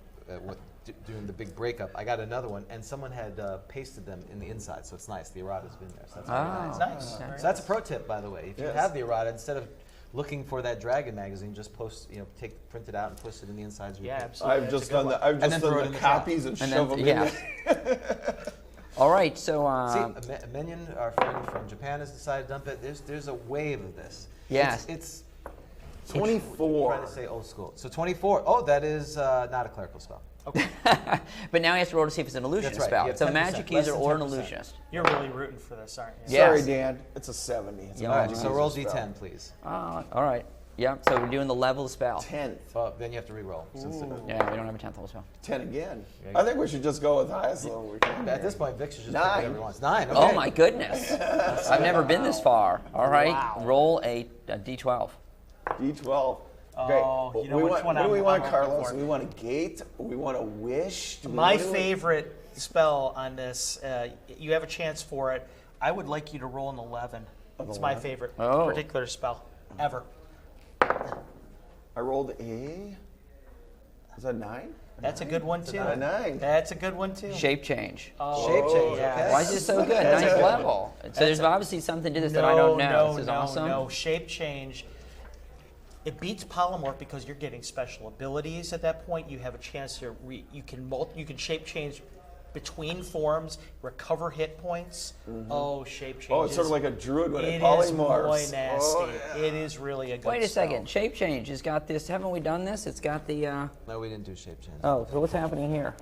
doing the big breakup, I got another one, and someone had pasted them in the inside, so it's nice. The errata's been there, so that's very nice. Nice. So that's a pro tip, by the way. If you Yes. have the errata, instead of looking for that dragon magazine, just print it out and post it in the insides of your Yeah, book. absolutely. I've That's just a good done one. the I've And just then done throw it the in the trap. copies and And shove then, them yeah. in there. All right, so See, Minion, our friend from Japan, has decided to dump it. There's a wave of this. Yes. It's 24. trying to say old school. So 24. Oh, that is not a clerical spell. but now he has to roll to see if it's an illusion That's right. spell. You have It's a 10%, magic less user than or an 10%. illusionist. You're really rooting for this, aren't you? Yeah. Sorry, Yes. Dan. It's a 70. It's a Yeah. All right, magic so roll user spell. D10, please. All right. Yeah, so we're doing the level spell. 10. Well, then you have to re-roll. Since Yeah, we don't have a 10th level spell. 10 again. Yeah. I think we should just go with highest level we can. at this point, Vic should just pick 9. whatever he wants. 9. Okay. Oh my goodness. I've never been this far. All right, Wow. roll a D12. D12. Oh, you know we which want, one what do we I'm want, hoping Carlos? for. We want a gate? We want a wish? Do we My want to- favorite spell on this, you have a chance for it. I would like you to roll an 11. It's my 11? favorite Oh. particular spell ever. I rolled a. Is that 9? That's a good one too. A 9. That's a good one too. Shape change. Shape change. yeah. Okay. Why is this so good? Ninth level. So there's obviously something to this that I don't know. This is awesome. No, shape change. It beats polymorph because you're getting special abilities at that point. You have a chance to you can shape change between forms, recover hit points. Oh, shape change. Oh, it's sort of like a druid when it It polymorphs. is boy nasty. Oh, yeah. It is really a good Wait a spell. second. Shape change has got this. Haven't we done this? It's got the. No, we didn't do shape change. Oh, so what's happening here?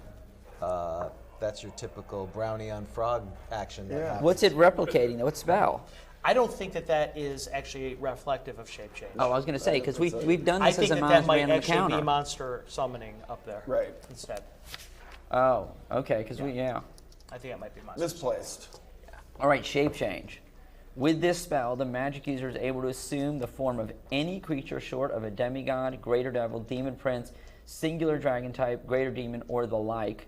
That's your typical brownie on frog action. That happens. What's it replicating? What spell? I don't think that is actually reflective of shape change. Oh, I was going to say because we've done I this as think a that might random actually encounter. be monster summoning up there. Right. Instead. Oh, okay. Because I think it might be monster. Misplaced. All right, shape change. With this spell, the magic user is able to assume the form of any creature short of a demigod, greater devil, demon prince, singular dragon type, greater demon, or the like.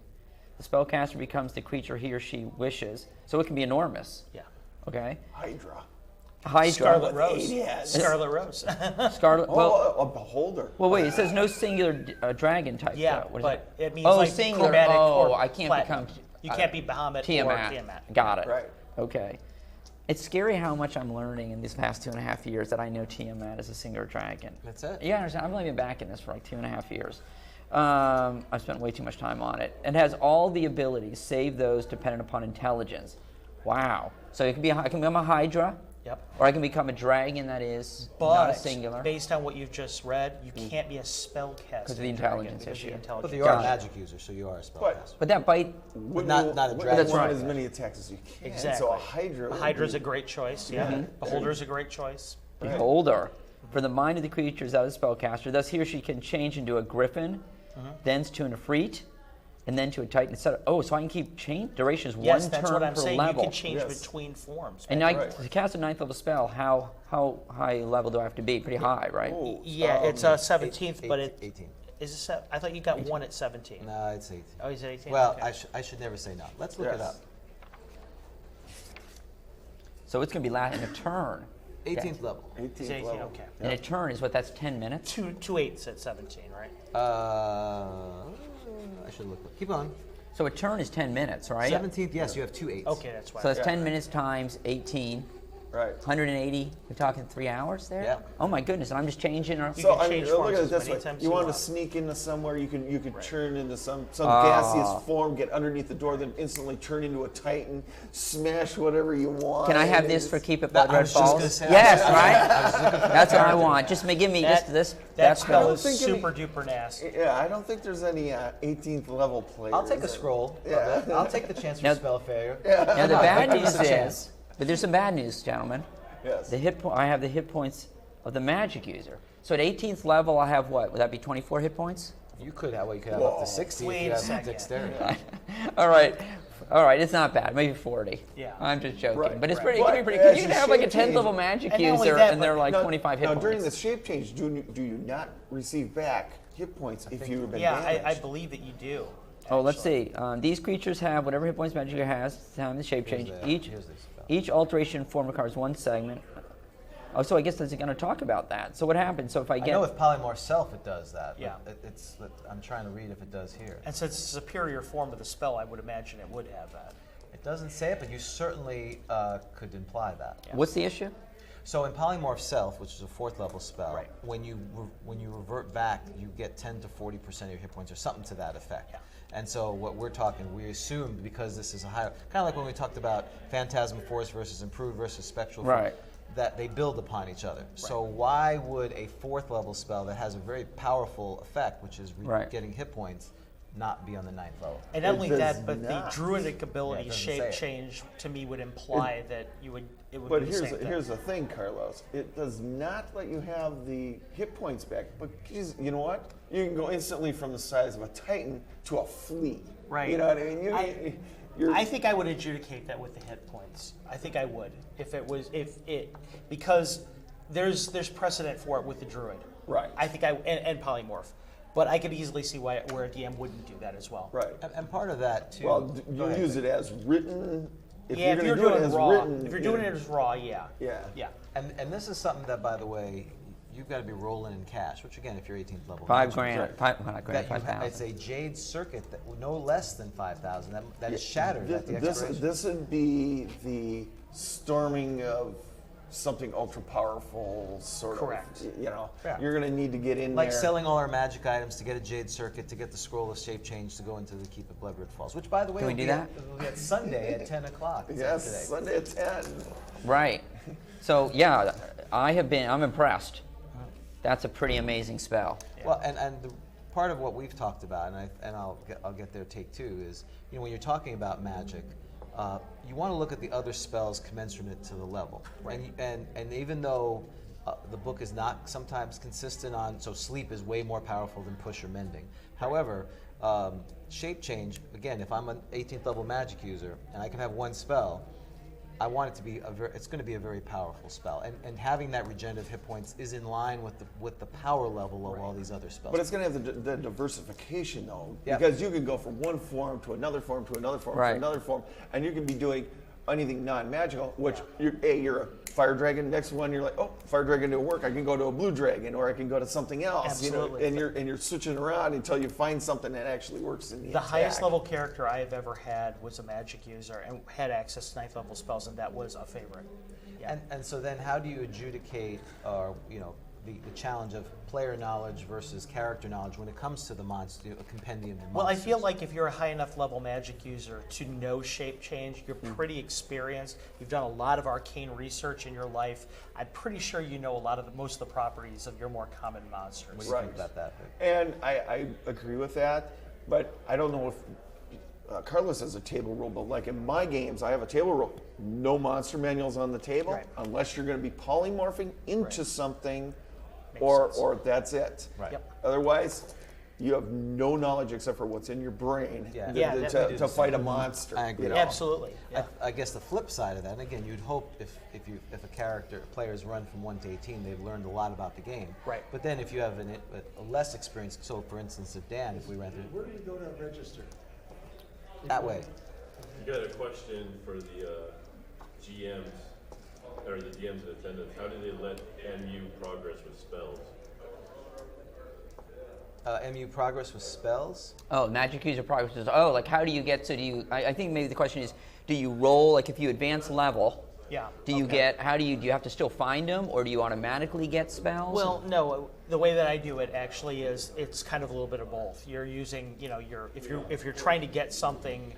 The spellcaster becomes the creature he or she wishes, so it can be enormous. Yeah. Okay. Hydra. Hydra. Scarlet Rose. 80 heads. Scarlet Rose. Scarlet. Well, A beholder. well, wait. It says no singular dragon type. Yeah, though. What is but it? it means Oh, like singular. chromatic Oh, or I can't platinum. become. You can't be Bahamut or Tiamat. Got it. Right. Okay. It's scary how much I'm learning in these past 2.5 years that I know Tiamat is a singular dragon. That's it. Yeah, I understand. I've only been back in this for like 2.5 years. I've spent way too much time on it. It has all the abilities, save those dependent upon intelligence. Wow. So it can be I can become a Hydra, Yep. or I can become a dragon that is not But a singular. based on what you've just read, you can't be a spellcaster. Because of the intelligence issue. But you are a Gotcha. magic user, so you are a spellcaster. But that bite, Wouldn't Not- you- not a wouldn't dragon. you That's want right. as many attacks as you can. Exactly. So a Hydra. would Hydra's be- a great choice. Yeah. Beholder's a great choice. beholder, for the mind of the creature is out of the spellcaster. Thus, he or she can change into a griffin, thence to an Ifrit, and then to a Titan, etc. Oh, so I can keep change. Duration is Yes, one that's turn what I'm per saying. level. You can change Yes. between forms. And Right. to cast a 9th level spell, how high level do I have to be? Pretty high, right? Oh, Yeah, it's a 17th, but it 18. is it. I thought you got one at 17. No, it's 18. Oh, he's at 18. Well, okay. I should never say no. Let's look it Yes. up. So it's going to be lasting a turn. 18th level. 18th He's 18. level. Okay. And a turn is what? That's 10 minutes. Two eighths at 17, right? I should look. Keep on. So a turn is 10 minutes, right? 17th, yes, you have 2 8s. Okay, that's why. So that's Yeah. 10 minutes times 18. Right. 180. We're talking 3 hours there. Yeah. Oh my goodness! And I'm just changing. You So can I mean, change look forms at it as this many way. times You you want to want. sneak into somewhere, you could turn into some gaseous form, get underneath the door, then instantly turn into a Titan, smash whatever you want. Can I have and this it's- for Keep It That- Blood I Red was just gonna Falls? say, Yes, I right? That's what I want. Just give me That, this. that spell don't is think any- super duper nasty. Yeah, I don't think there's any 18th level players. I'll take a scroll. Yeah. I'll take the chance for Now- spell failure. Now the bad Give us news a is, chance. but there's some bad news, gentlemen. Yes. I have the hit points of the magic user. So at 18th level, I have what? Would that be 24 hit points? You could have, you could have up Whoa. to 60 Wait if you a have second. dexterity. All right. It's not bad. Maybe 40. Yeah. I'm just joking, Right, but it's right. pretty. It can be But pretty. as You can you have like a shape 10th change- level magic And not only user, that, and they're but- like Now- 25 hit now, points. during the shape change, do you not receive back hit points if you've been Yeah, damaged? I believe that you do. Oh, let's actually. see. These creatures have whatever hit points magic user has. Time the shape change. Here's the spell. Each alteration form requires one segment. Oh, so I guess that's going to talk about that. So what happens? So if I I get know with polymorph self it does that. Yeah. But I'm trying to read if it does here. And since it's a superior form of the spell, I would imagine it would have that. It doesn't say it, but you certainly could imply that. what's the issue? So in polymorph self, which is a 4th level spell, Right. when you revert back, you get 10 to 40% of your hit points, or something to that effect. Yeah. And so what we're talking, we assumed because this is a higher, kind of like when we talked about Phantasm Force versus Improved versus Spectral Force, Right. that they build upon each other. So why would a 4th level spell that has a very powerful effect, which is Right. getting hit points, not be on the 9th level? And not It only does that, but not. the druidic ability Yeah, it doesn't shape say it. change to me would imply that it would But be the same thing. here's the thing, Carlos. It does not let you have the hit points back. But geez, you know what? You can go instantly from the size of a Titan to a flea. Right. You know what I mean? I think I would adjudicate that with the hit points. I think I would because there's precedent for it with the druid. Right. I think and polymorph, but I could easily see where a DM wouldn't do that as well. Right. And part of that too. Well, Go you ahead. use it as written. If Yeah, you're if you're gonna do doing it it as raw, written, if you're doing it as raw, yeah. Yeah. Yeah. And this is something that, by the way, you've got to be rolling in cash. Which again, if you're 18th level, $5 magic grand, user, well, not grand, that you ha- 5,000. it's a jade circuit that no less than 5,000. That is shattered at the expiration. This would be the storming of something ultra powerful, sort Correct. of. You know, Yeah. you're going to need to get in Like there. selling all our magic items to get a jade circuit, to get the scroll of shape change, to go into the keep at Bloodred Falls. Which, by the way, Can we will do be that? It'll be at Sunday at 10 o'clock. Is that Yes, today? Sunday at 10. Right. So yeah, I'm impressed. That's a pretty amazing spell. Well, and the part of what we've talked about, and I'll get their take too, is when you're talking about magic, you want to look at the other spells commensurate to the level. Right. And even though the book is not sometimes consistent on, so sleep is way more powerful than push or mending. However, shape change, again, if I'm an 18th level magic user and I can have one spell, I want it to be it's going to be a very powerful spell, and having that regenerative hit points is in line with the power level of all these other spells. But it's going to have the diversification, though, Yep. because you can go from one form to another form to another form Right. to another form, and you can be doing anything non-magical. Which you're a fire dragon. Next one, you're like, oh, fire dragon didn't work. I can go to a blue dragon, or I can go to something else. Absolutely. You know, and you're switching around until you find something that actually works in the The attack. highest level character I have ever had was a magic user and had access to 9th level spells, and that was a favorite. Yeah. And so then how do you adjudicate the challenge of player knowledge versus character knowledge when it comes to the monster, a compendium of monsters? Well, I feel like if you're a high enough level magic user to know shape change, you're pretty experienced. You've done a lot of arcane research in your life. I'm pretty sure you know most of the properties of your more common monsters. What do you think about that? And I agree with that, but I don't know if Carlos has a table rule, but like in my games, I have a table rule. No monster manuals on the table Right. unless you're going to be polymorphing into Right. something, Makes sense. or that's it. Right. Yep. Otherwise, you have no knowledge except for what's in your brain Yeah. to, Yeah, to- that to, we do the fight a same. monster. I agree. you know? Absolutely. Yeah. I guess the flip side of that, and again, you'd hope if players run from 1 to 18, they've learned a lot about the game. Right. But then if you have a less experienced, so for instance, if Dan, if we ran through Where do you go to register? that way, You got a question for the GMs, or the GMs in attendance. How do they let MU progress with spells? MU progress with spells. Oh, magic user progress is, oh, like how do you get, so do you, I think maybe the question is, do you roll, like if you advance level, Yeah. do you okay. get, do you have to still find them, or do you automatically get spells? Well, no. The way that I do it actually is it's kind of a little bit of both. You're using, if you're trying to get something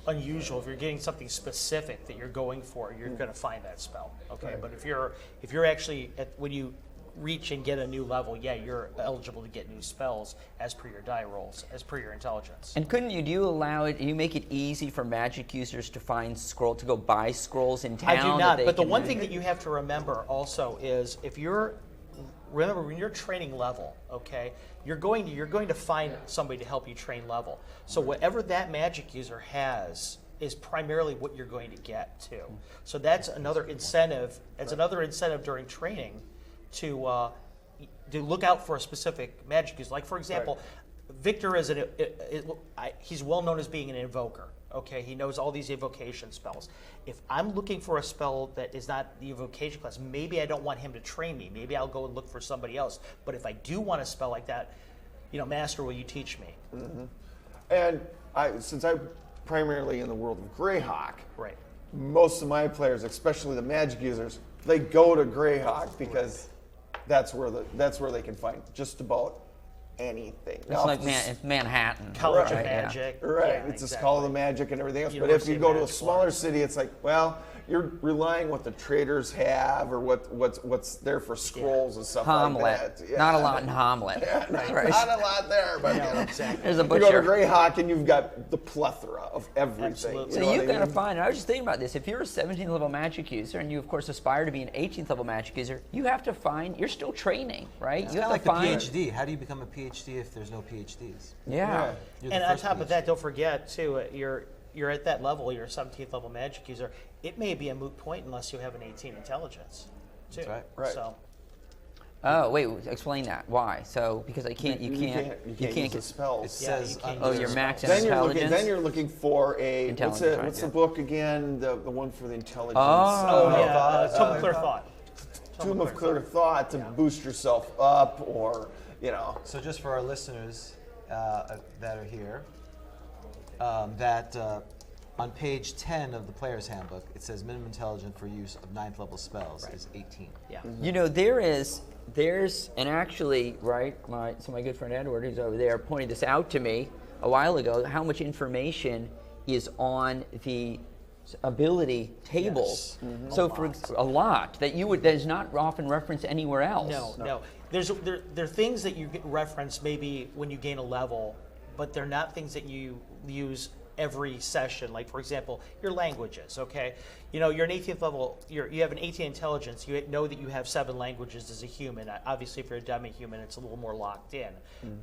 unusual, if you're getting something specific that you're going for, you're going to find that spell. Okay, but if you're actually when you reach and get a new level, yeah, you're eligible to get new spells as per your die rolls, as per your intelligence. And couldn't you, you make it easy for magic users to find to go buy scrolls in town? I do that not. they But the can- one thing that you have to remember also is remember when you're training level, okay, you're going to find somebody to help you train level. So whatever that magic user has is primarily what you're going to get too. So that's another incentive. It's another incentive during training to look out for a specific magic user. Like for example, Victor is he's well known as being an invoker. Okay, he knows all these evocation spells. If I'm looking for a spell that is not the evocation class, maybe I don't want him to train me. Maybe I'll go and look for somebody else. But if I do want a spell like that, Master, will you teach me? Mm-hmm. And since I'm primarily in the world of Greyhawk, Right. most of my players, especially the magic users, they go to Greyhawk because that's where they can find just about anything. It's like it's Manhattan. College right, of yeah. Magic. Right, Yeah, it's a exactly. Scholar of Magic and everything else. But if University you of go to a Magic smaller Florida. city, it's like, well, you're relying what the traders have or what's there for scrolls and stuff Hamlet. like that. Not a lot in Hamlet. Right. Not a lot there, but Exactly. There's a you go to butcher. Greyhawk and you've got the plethora of everything. Absolutely. So know you've what I got to mean? find, and I was just thinking about this, if you're a 17th level magic user and you of course aspire to be an 18th level magic user, you have to find, you're still training, right? It's You kind have of to like the find. PhD. How do you become a PhD if there's no PhDs? Yeah. You're the And on first top of PhD. that, don't forget too, you're at that level, you're a 17th level magic user. It may be a moot point unless you have an 18 intelligence, too. That's right. Right. So Oh, wait, explain that. Why? So, because you can't use the It spells. Yeah, says you can't Oh, use you're the maxing spells. intelligence? Then you're looking for a what's Intelligence, the right, book again? The one for the intelligence. Oh. Oh, yeah, Total Clear Thought. Tomb of Clear Thought to boost yourself up, or So just for our listeners that are here, that on page 10 of the Player's Handbook, it says minimum intelligence for use of 9th level spells is 18. Yeah. You know, there's, and actually, right, my good friend Edward, who's over there, pointed this out to me a while ago, how much information is on the ability tables. Yes. So for a lot that is not often referenced anywhere else. No. There are things that you get reference maybe when you gain a level, but they're not things that you use every session. Like, for example, your languages, okay? You know, you're an 18th level, you have an 18 intelligence, you know that you have 7 languages as a human. Obviously, if you're a demi-human, it's a little more locked in.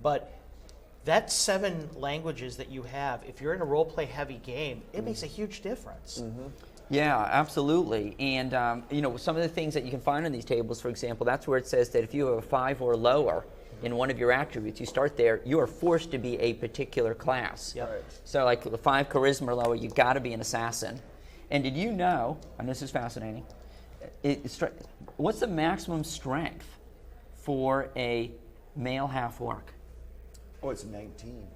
But that 7 languages that you have, if you're in a role-play heavy game, it makes a huge difference. Yeah, absolutely. And you know, some of the things that you can find on these tables, for example, that's where it says that if you have a 5 or lower in one of your attributes, you start there, you are forced to be a particular class. Yep. Right. So like the 5 charisma or lower, you got to be an assassin. And did you know, and this is fascinating, what's the maximum strength for a male half-orc? Oh, it's 19.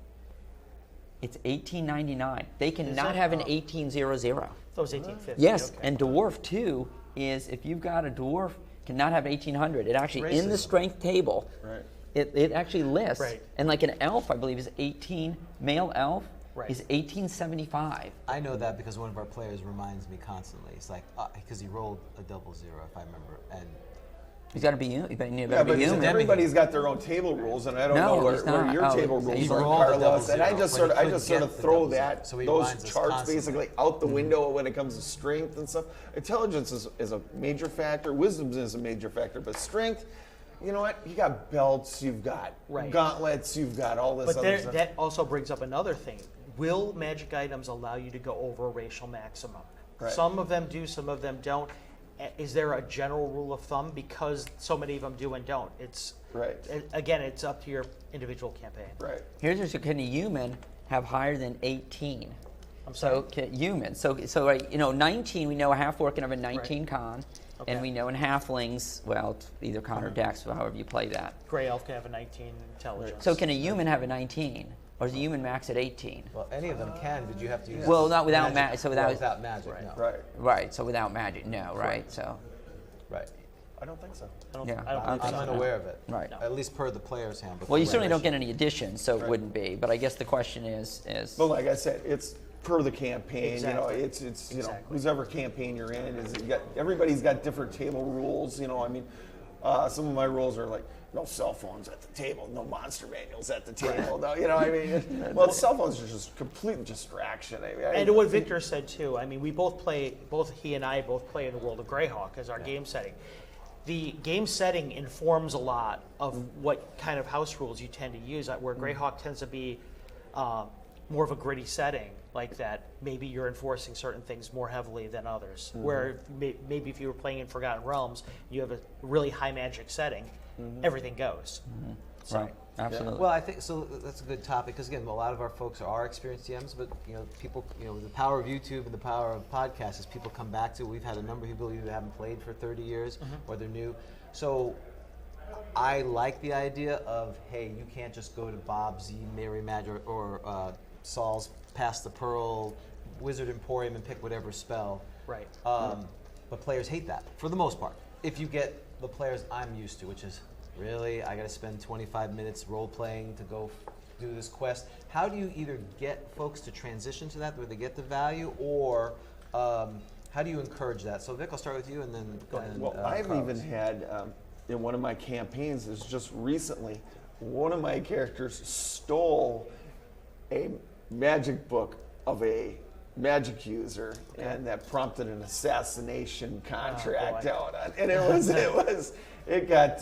It's 1899. They cannot have an 1800. That was 1850. Yes, okay. and dwarf too is, if you've got a dwarf, cannot have 1800. It actually, in the Racism. strength table, Right. it actually lists. Right. And like an elf, I believe, is 18, male elf Right. is 1875. I know that because one of our players reminds me constantly. It's like, because he rolled a 00, if I remember. And He's got to be human. You Yeah, better but be human. everybody's got their own table rules, and I don't No, know where he's not. your Oh, table he rules are, rolled a Carlos. And I 00, just but sort of, he I just couldn't sort of get the throw 00. that So he those reminds us charts constantly. basically out the window when it comes to strength and stuff. Intelligence is a major factor. Wisdom is a major factor, but strength, you know what? You got belts, you've got Right. gauntlets, you've got all this But other stuff. that also brings up another thing. Will magic items allow you to go over a racial maximum? Right. Some of them do, some of them don't. Is there a general rule of thumb? Because so many of them do and don't. Right. Again, it's up to your individual campaign. Right. Here's what, can a human have higher than 18? I'm So sorry. human. So like, you know, 19. We know a half-orc can have a 19 con, Okay. and we know in halflings, well, it's either con or dex, however you play that. Gray elf can have a 19 intelligence. So can a human have a 19, or is a human max at 18? well, any of them can, but you have to use Well, not without magic. so without- without magic, no. Right. Right. So without magic, no. Right. So Right. I don't think so. yeah. I don't I'm believe so. unaware of it. Right. At least per the player's handbook. Well, you Right. certainly don't get any additions, so it wouldn't be. But I guess the question is But like I said, it's per the campaign. Exactly. You know, it's you know, Exactly. whosever campaign you're in is everybody's got different table rules. You know, I mean, some of my rules are like no cell phones at the table, no monster manuals at the table. No, you know, I mean, well, cell phones are just complete distraction. I mean, And what Victor said too, I mean, both he and I both play in the World of Greyhawk as our game setting. The game setting informs a lot of what kind of house rules you tend to use. Where Greyhawk tends to be more of a gritty setting like that, maybe you're enforcing certain things more heavily than others. Where maybe if you were playing in Forgotten Realms, you have a really high magic setting, everything goes. So, right. Absolutely. Well, I think so. That's a good topic because again, a lot of our folks are experienced DMs, but you know, people, you know, the power of YouTube and the power of podcasts is people come back to. We've had a number of people who haven't played for 30 years or they're new. So I like the idea of, hey, you can't just go to Bob's Mary Magic or Saul's Pass the Pearl Wizard Emporium and pick whatever spell. right. But players hate that for the most part. If you get the players I'm used to, which is really, I got to spend 25 minutes role playing to go do this quest. How do you either get folks to transition to that where they get the value, or how do you encourage that? So Vic, I'll start with you, and then go ahead. Well, I've even had in one of my campaigns is just recently, one of my characters stole a magic book of a magic user, and that prompted an assassination contract boy. out on, and it got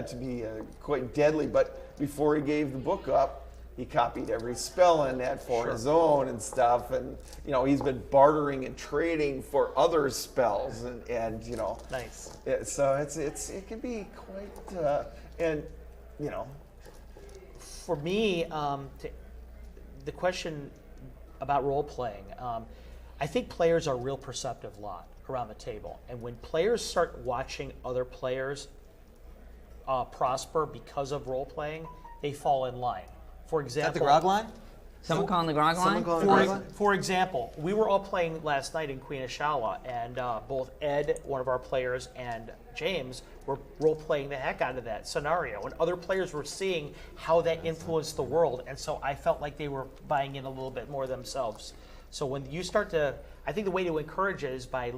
to be quite deadly. But before he gave the book up, he copied every spell in that for his own and stuff, and you know, he's been bartering and trading for other spells, and you know, Nice. so it can be quite and you know, For me, the question about role playing, I think players are a real perceptive lot around the table. And when players start watching other players prosper because of role-playing, they fall in line. For Is example, that the Grog line? Someone calling the Grog Someone line? calling the Grog line? For example, we were all playing last night in Queen of Shala, and both Ed, one of our players, and James were role-playing the heck out of that scenario. And other players were seeing how that influenced the world, and so I felt like they were buying in a little bit more themselves. So when you start to, I think the way to encourage it is by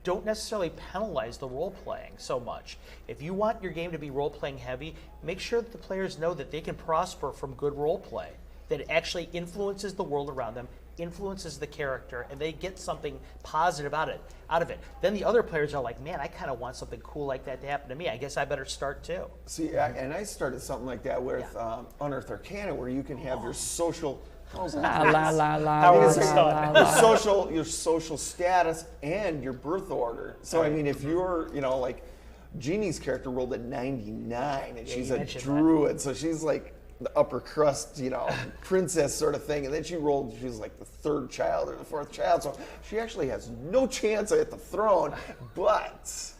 don't necessarily penalize the role-playing so much. If you want your game to be role-playing heavy, make sure that the players know that they can prosper from good role-play, that it actually influences the world around them, influences the character, and they get something positive out of it. Then the other players are like, man, I kind of want something cool like that to happen to me. I guess I better start too. See, and I started something like that with Unearthed Arcana, where you can have your social. La la la la. Howard la, Stern. la, your social status and your birth order. So I mean, if you're, like Jeannie's character rolled a 99, and she's a mentioned druid, so she's like the upper crust, princess sort of thing. And then she was like the third child or the fourth child, so she actually has no chance at the throne. But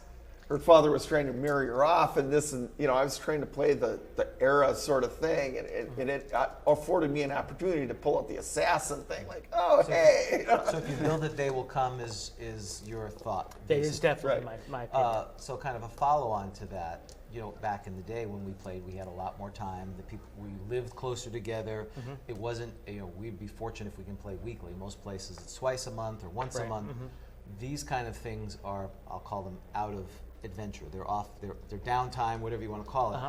her father was trying to marry her off, and I was trying to play the era sort of thing, and it afforded me an opportunity to pull out the assassin thing, like, hey. So if you build it, they will come is your thought. That is definitely Right. my opinion. So kind of a follow-on to that, back in the day when we played, we had a lot more time. We lived closer together. It wasn't, we'd be fortunate if we can play weekly. Most places it's twice a month or once a month. These kind of things are, I'll call them out of adventure. They're off, they're downtime, whatever you want to call it.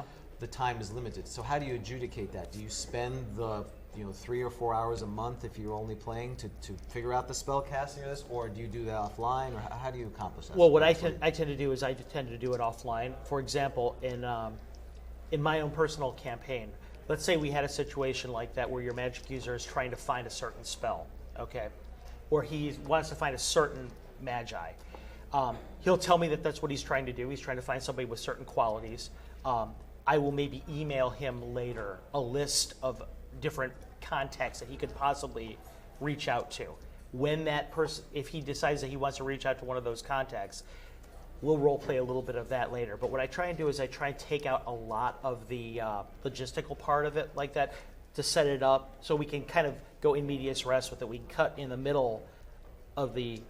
The time is limited. So how do you adjudicate that? Do you spend the 3 or 4 hours a month if you're only playing to figure out the spell casting or this, or do you do that offline, or how do you accomplish that? Well, what I tend to do is I tend to do it offline. For example, in my own personal campaign, let's say we had a situation like that where your magic user is trying to find a certain spell, okay, or he wants to find a certain magi. He'll tell me that that's what he's trying to do. He's trying to find somebody with certain qualities. I will maybe email him later a list of different contacts that he could possibly reach out to. When that person, if he decides that he wants to reach out to one of those contacts, we'll role play a little bit of that later. But what I try and do is I try and take out a lot of the logistical part of it like that to set it up so we can kind of go in medias res with it. We can cut in the middle of the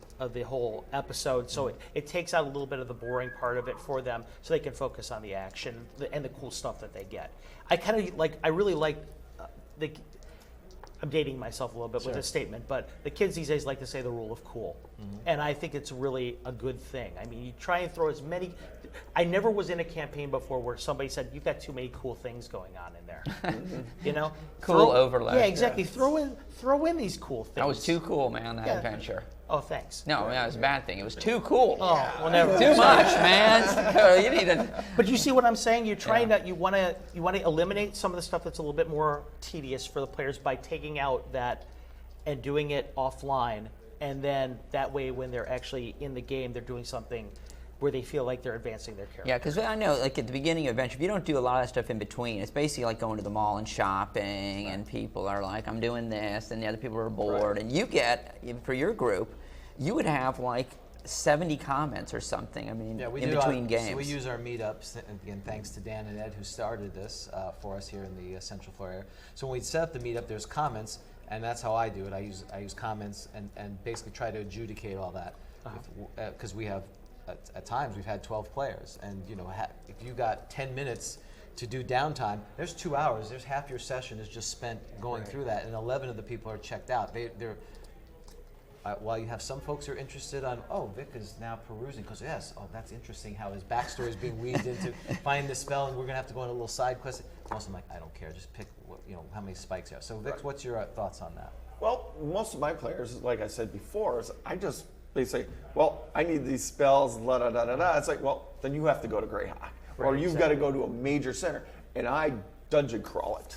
whole episode, so it takes out a little bit of the boring part of it for them, so they can focus on the action and the cool stuff that they get. I really like I'm dating myself a little bit with this statement, but the kids these days like to say the rule of cool, and I think it's really a good thing. I mean, you try and throw as many. I never was in a campaign before where somebody said you've got too many cool things going on in there. Cool overlay. Yeah, exactly. Yeah. Throw in these cool things. That was too cool, man, that adventure. Oh, thanks. No, that was a bad thing. It was too cool. Oh, well, never. Too much, man. You need to. But you see what I'm saying? You're trying to you want to eliminate some of the stuff that's a little bit more tedious for the players by taking out that and doing it offline, and then that way when they're actually in the game, they're doing something where they feel like they're advancing their character. Yeah, because I know, like at the beginning of adventure, if you don't do a lot of stuff in between, it's basically like going to the mall and shopping, and people are like, I'm doing this, and the other people are bored, and you get, for your group, you would have like 70 comments or something, in between games. So we use our meetups, and again, thanks to Dan and Ed who started this for us here in the Central Florida area. So when we set up the meetup, there's comments, and that's how I do it. I use comments and basically try to adjudicate all that, because we have, at times we've had 12 players, and if you got 10 minutes to do downtime, there's 2 hours. There's half your session is just spent going through that, and 11 of the people are checked out. They're while you have some folks who are interested on, Vic is now perusing, because that's interesting how his backstory is being weaved into find this spell, and we're gonna have to go on a little side quest. Most of them like, I don't care, just pick how many spikes you have. So Vic, what's your thoughts on that? Well, most of my players, like I said before, they say, well, I need these spells, la da da da da. It's like, well, then you have to go to Greyhawk, or you've got to go to a major center, and I dungeon crawl it.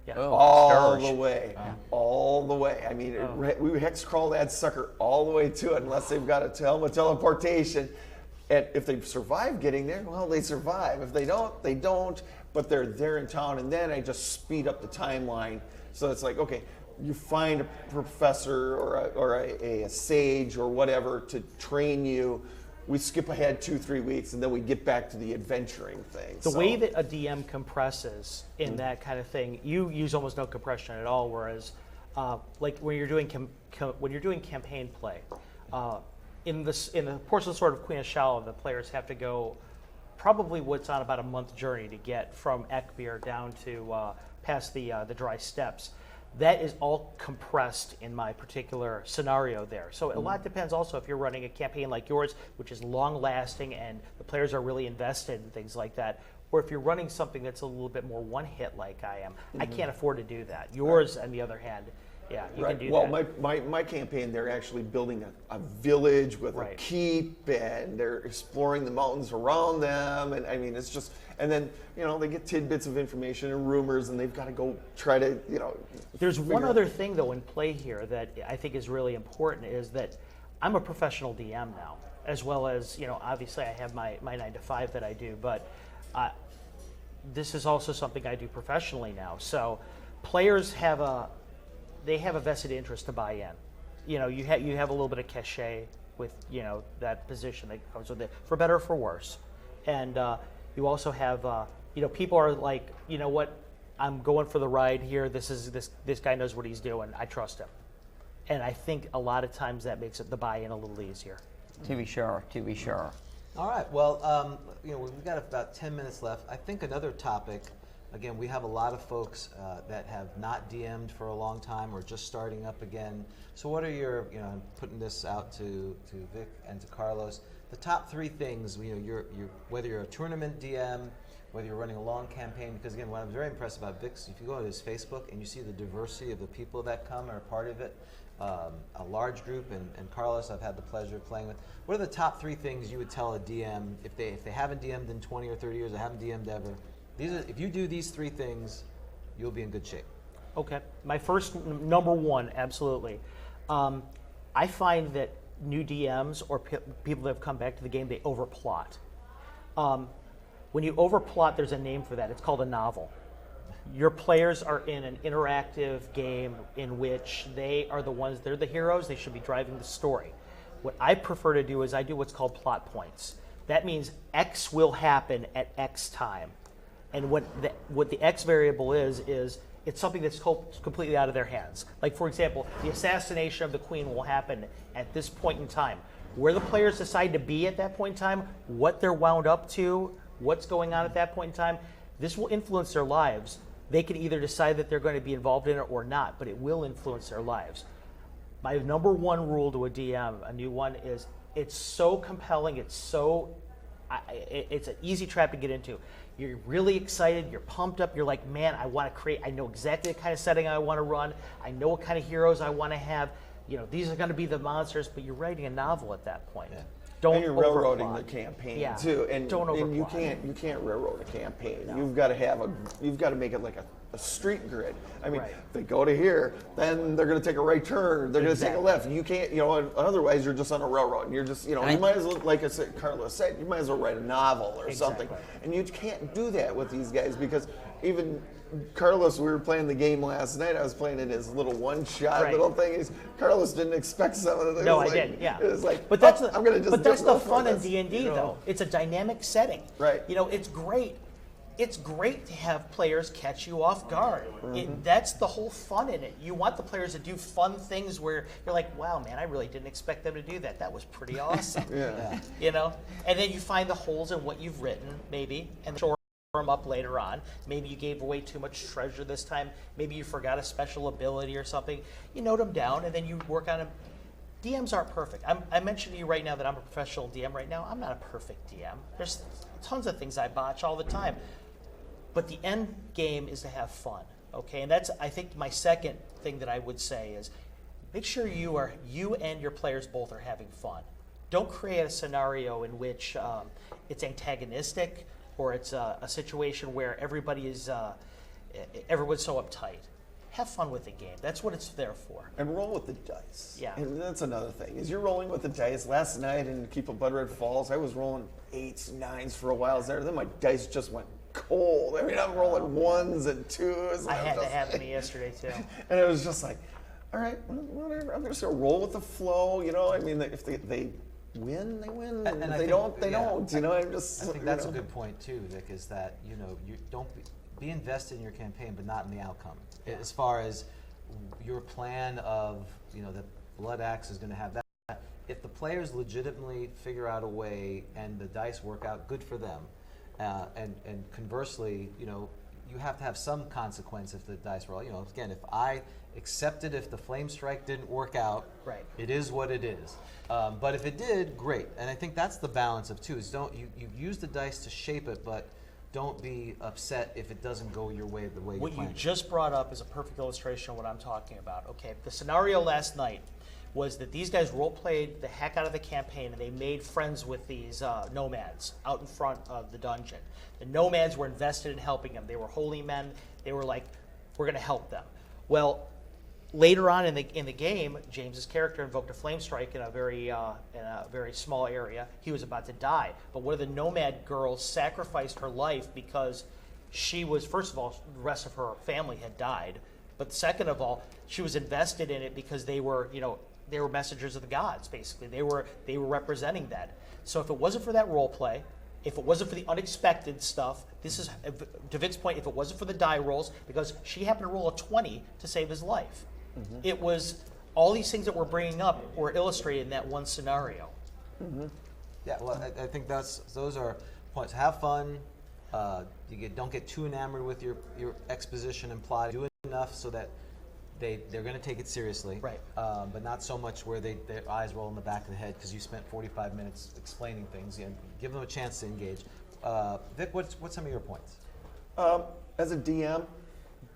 Yeah. All the way. All the way. I mean, we hex crawl that sucker all the way to it, unless they've got a teleportation. And if they survive getting there, well, they survive. If they don't, they don't. But they're there in town, and then I just speed up the timeline. So it's like, okay, you find a professor or a sage or whatever to train you. We skip ahead 2-3 weeks, and then we get back to the adventuring thing. The way that a DM compresses in that kind of thing, you use almost no compression at all. Whereas, like when you're doing campaign play, in the Porcelain Sword of Queen of Shala, the players have to go probably what's on about a month journey to get from Ekbir down to past the dry steppes. That is all compressed in my particular scenario there. So a lot depends also if you're running a campaign like yours, which is long lasting and the players are really invested in things like that, or if you're running something that's a little bit more one hit like I am. I can't afford to do that. Yours, on the other hand, yeah, you can do well, that. my campaign, they're actually building a village with a Right. keep, and they're exploring the mountains around them, and I mean, it's just, and then, you know, they get tidbits of information and rumors, and they've got to go try to, you know. There's one figure- other thing, though, in play here that I think is really important is that I'm a professional DM now, as well as, you know, obviously I have my 9 to 5 that I do, but this is also something I do professionally now. So players have a vested interest to buy in. You know, you have a little bit of cachet with, you know, that position that comes with it, for better or for worse. And you also have, you know, people are like, you know what, I'm going for the ride here. This guy knows what he's doing. I trust him. And I think a lot of times that makes the buy-in a little easier. To be sure, to be sure. All right. Well, you know, we've got about 10 minutes left. I think another topic. Again, we have a lot of folks that have not DM'd for a long time or just starting up again. So what are your, you know, I'm putting this out to Vic and to Carlos, the top 3 things, you know, whether you're a tournament DM, whether you're running a long campaign, because again, what I'm very impressed about Vic's, if you go to his Facebook and you see the diversity of the people that come and are part of it, a large group, and Carlos I've had the pleasure of playing with. What are the top 3 things you would tell a DM if they haven't DM'd in 20 or 30 years, or haven't DM'd ever? If you do these 3 things, you'll be in good shape. Okay. My first, number 1, absolutely. I find that new DMs or people that have come back to the game, they overplot. When you overplot, there's a name for that. It's called a novel. Your players are in an interactive game in which they are the ones, they're the heroes, they should be driving the story. What I prefer to do is I do what's called plot points. That means X will happen at X time. And what the X variable is it's something that's completely out of their hands. Like, for example, the assassination of the queen will happen at this point in time. Where the players decide to be at that point in time, what they're wound up to, what's going on at that point in time, this will influence their lives. They can either decide that they're going to be involved in it or not, but it will influence their lives. My number 1 rule to a DM, a new one, is it's so compelling, it's an easy trap to get into. You're really excited, you're pumped up, you're like, man, I want to create, I know exactly the kind of setting I want to run, I know what kind of heroes I want to have, you know, these are going to be the monsters, but you're writing a novel at that point. Yeah. Don't and you're railroading overplot. the campaign Yeah. too, and Don't and you overplot. can't railroad a campaign. No. You've got to make it like a street grid. I mean, Right. if they go to here, then they're going to take a right turn. They're going to take a Exactly. left. You can't, you know. Otherwise, you're just on a railroad. And you're just, you know, you might as well, like I said, Carlos said, you might as well write a novel or something. And you can't do that with these guys because even Carlos, we were playing the game last night. I was playing in his little one-shot little thing. Carlos didn't expect some of the things. No, I didn't. Yeah, it was like, but that's I'm going to just. But that's the fun in this, D&D, you know? though. It's a dynamic setting. Right. You know, it's great. It's great to have players catch you off guard. That's the whole fun in it. You want the players to do fun things where you're like, wow, man, I really didn't expect them to do that. That was pretty awesome. Yeah. You know, and then you find the holes in what you've written, maybe, and shore them up later on. Maybe you gave away too much treasure this time. Maybe you forgot a special ability or something. You note them down, and then you work on them. DMs aren't perfect. I mentioned to you right now that I'm a professional DM right now. I'm not a perfect DM. There's tons of things I botch all the time. But the end game is to have fun, okay? And that's, I think, my second thing that I would say is make sure you and your players both are having fun. Don't create a scenario in which it's antagonistic or it's a situation where everyone's so uptight. Have fun with the game. That's what it's there for. And roll with the dice. Yeah. And that's another thing. Is you're rolling with the dice. Last night in Keep of Blood Red Falls, I was rolling 8s, 9s for a while there. Then my dice just went cold. I mean, I'm rolling ones and twos. I had to happen to me yesterday too. And it was just like, all right, whatever. I'm just gonna roll with the flow. You know, I mean, if they win, they win, and if I they think, don't, they yeah, don't. You know, I'm just. I think that's a good point too, Vic. Is that you don't be invested in your campaign, but not in the outcome. As far as your plan of the Blood Axe is going to have that. If the players legitimately figure out a way and the dice work out, good for them. And conversely, you have to have some consequence if the dice roll. Again, if I accepted if the flame strike didn't work out, Right. it is what it is. But if it did, great. And I think that's the balance of two. Is you use the dice to shape it, but don't be upset if it doesn't go your way the way you What you planned. just brought up is a perfect illustration of what I'm talking about. Okay, the scenario last night was that these guys role-played the heck out of the campaign, and they made friends with these nomads out in front of the dungeon. The nomads were invested in helping them. They were holy men. They were like, we're going to help them. Well, later on in the game, James's character invoked a flame strike in a very small area. He was about to die, but one of the nomad girls sacrificed her life because she was, first of all, the rest of her family had died, but second of all, she was invested in it because they were messengers of the gods. Basically, they were representing that. So if it wasn't for that role play, if it wasn't for the unexpected stuff, this is to Vic's point. If it wasn't for the die rolls, because she happened to roll a 20 to save his life. Mm-hmm. It was all these things that we're bringing up were illustrated in that one scenario. Mm-hmm. Yeah, well, I think those are points. Have fun. Don't get too enamored with your exposition and plot. Do enough so that they're going to take it seriously, right? But not so much where their eyes roll in the back of the head because you spent 45 minutes explaining things. Give them a chance to engage. Vic, what's some of your points? As a DM,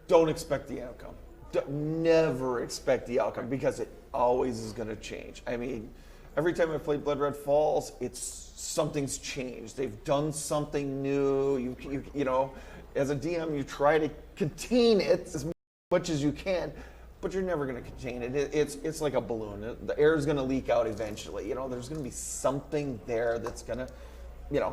don't expect the outcome. Never expect the outcome because it always is going to change. I mean, every time I play Blood Red Falls, something's changed. They've done something new. You know, as a DM, you try to contain it as much as you can, but you're never going to contain it. It's like a balloon. The air is going to leak out eventually. There's going to be something there that's going to.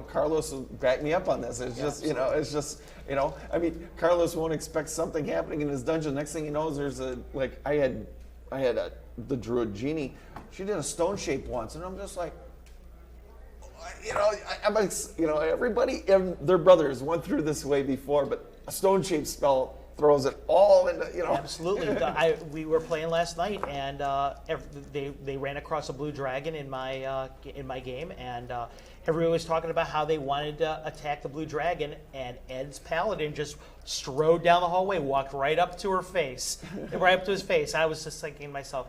Carlos will back me up on this. It's just, I mean, Carlos won't expect something happening in his dungeon. Next thing he knows, there's I had the Druid Genie. She did a stone shape once, and I'm just like, everybody and their brothers went through this way before, but a stone shape spell throws it all into, Absolutely. We were playing last night, and they ran across a blue dragon in my game, and everyone was talking about how they wanted to attack the blue dragon, and Ed's paladin just strode down the hallway, walked right up to her face, right up to his face. I was just thinking to myself,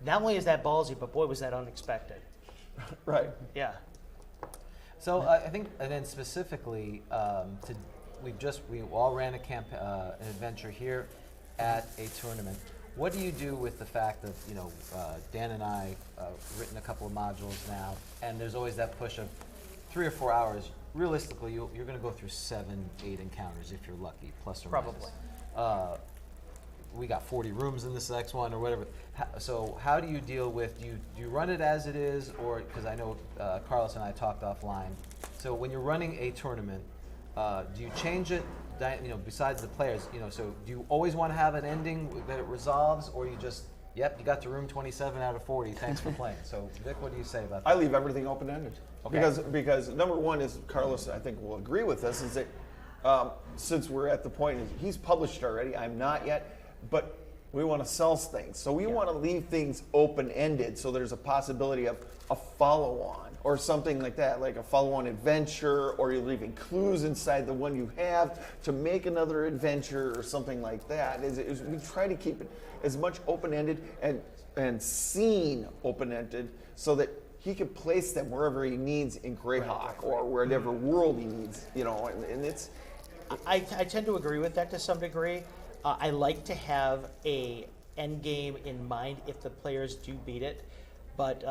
not only is that ballsy, but boy, was that unexpected. Right. Yeah. So I think, and then specifically, we all ran an adventure here at a tournament. What do you do with the fact that Dan and I written a couple of modules now, and there's always that push of 3 or 4 hours. Realistically, you're going to go through 7, 8 encounters if you're lucky, plus or Probably. minus. We got 40 rooms in this next one or whatever. So how do you deal with, do you run it as it is, or, because I know Carlos and I talked offline. So when you're running a tournament, do you change it, besides the players, so do you always want to have an ending that it resolves, or you just, yep, you got to room 27 out of 40, thanks for playing. So Vic, what do you say about that? I leave everything open-ended. Okay. Because number one is, Carlos, I think will agree with this, is that since we're at the point, he's published already, I'm not yet, but we want to sell things. So we want to leave things open-ended so there's a possibility of a follow-on or something like that, like a follow-on adventure, or you're leaving clues inside the one you have to make another adventure or something like that. We try to keep it as much open-ended and scene open-ended so that he can place them wherever he needs in Greyhawk or wherever world he needs, and it's... I tend to agree with that to some degree. I like to have a end game in mind if the players do beat it, but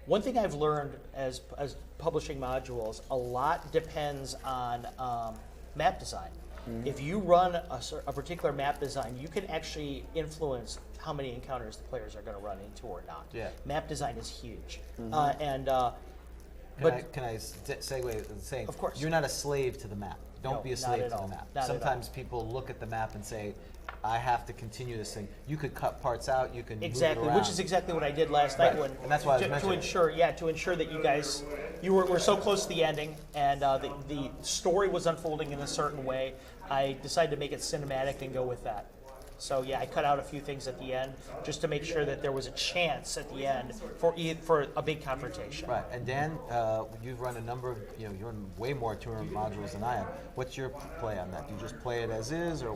one thing I've learned as publishing modules, a lot depends on map design. Mm-hmm. If you run a particular map design, you can actually influence how many encounters the players are going to run into or not. Yeah. Map design is huge. Can I segue saying, of course, you're not a slave to the map. don't be a not slave at to the all. map. Not at all. Sometimes people look at the map and say, I have to continue this thing. You could cut parts out, you can Exactly, move it around. which is exactly what I did last night. Right, When and that's why I was to mentioning. ensure that you guys were so close to the ending, and the story was unfolding in a certain way. I decided to make it cinematic and go with that. So yeah, I cut out a few things at the end just to make sure that there was a chance at the end for a big confrontation. Right, and Dan, you've run a number of, you run way more tournament modules than I have. What's your play on that? Do you just play it as is, or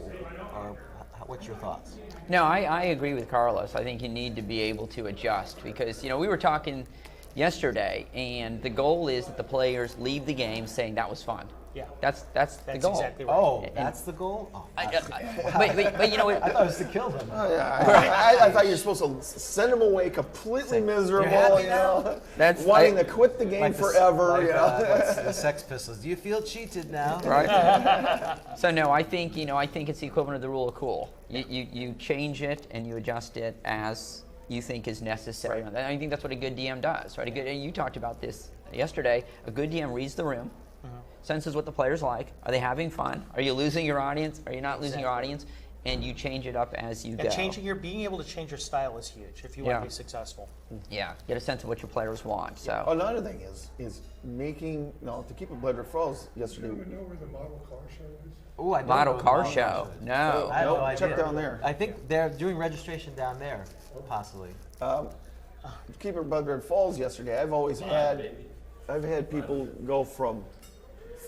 what's your thoughts? No, I agree with Carlos. I think you need to be able to adjust because, we were talking yesterday, and the goal is that the players leave the game saying that was fun. Yeah. That's the That's goal. exactly right. Oh, that's the goal? Oh, But you know what? I thought it was to kill them. Oh, yeah, I thought you were supposed to send them away completely miserable, happy you now? know, That's- wanting I- to quit the game Like forever, like, you know. what's the Sex Pistols. Do you feel cheated now? Right. So no, I think it's the equivalent of the rule of cool. You change it and you adjust it as you think is necessary. And I think that's what a good DM does, right? You talked about this yesterday. A good DM reads the room, senses what the players like. Are they having fun? Are you losing your audience? Are you not losing your audience? And you change it up as you go. And being able to change your style is huge if you want Yeah. to be successful. Yeah, get a sense of what your players want. So Another thing is making, to keep it Blood Falls yesterday. Do you know where the model car show is? Ooh, I don't model know the car model show. is. No. I have no Nope, idea. check down there. I think they're doing registration down there, possibly. Keep it Blood Falls yesterday. I've had people go from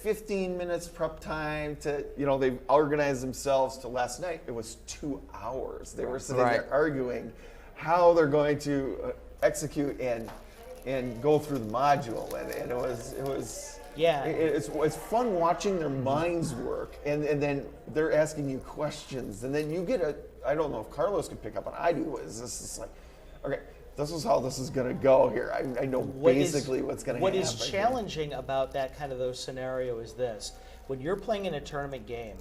15 minutes prep time to, they've organized themselves to last night. It was 2 hours. They were sitting Right. there arguing how they're going to execute and go through the module, and it was. Yeah. It's fun watching their minds work, and then they're asking you questions, and then you get I don't know if Carlos could pick up on. I do. Is this is like, okay, this is how this is going to go here. I know basically what's going to happen. What is challenging about that kind of those scenario is this: when you're playing in a tournament game,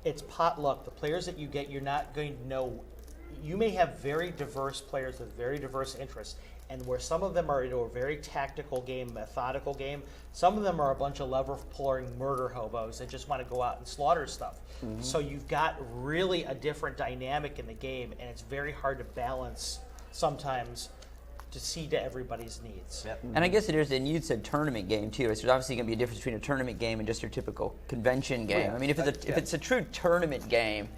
it's potluck. The players that you get, you're not going to know. You may have very diverse players with very diverse interests, and where some of them are into a very tactical game, methodical game, some of them are a bunch of lever-pulling murder hobos that just want to go out and slaughter stuff. So you've got really a different dynamic in the game, and it's very hard to balance sometimes to see to everybody's needs. Yep. And I guess it is, and you said tournament game too. So there's obviously going to be a difference between a tournament game and just your typical convention game. Yeah. I mean, if it's a true tournament game,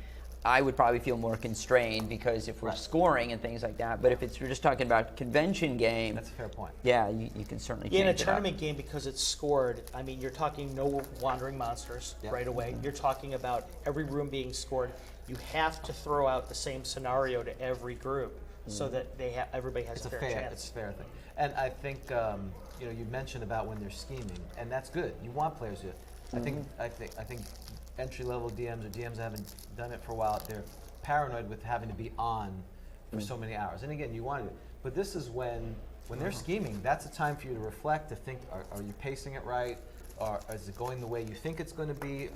I would probably feel more constrained because if we're scoring and things like that. But if we're just talking about convention game, That's a fair point. yeah, you can certainly change In a it up. tournament game, because it's scored, I mean, you're talking no wandering monsters Yep. right away. You're talking about every room being scored. You have to throw out the same scenario to every group so that everybody has It's a a fair fair, chance. it's a fair thing. And I think you mentioned about when they're scheming, and that's good. You want players to. I think entry-level DMs or DMs that haven't done it for a while, they're paranoid with having to be on for so many hours. And again, you want to. But this is when they're scheming. That's a time for you to reflect, to think: Are you pacing it right? Or is it going the way you think it's going to be?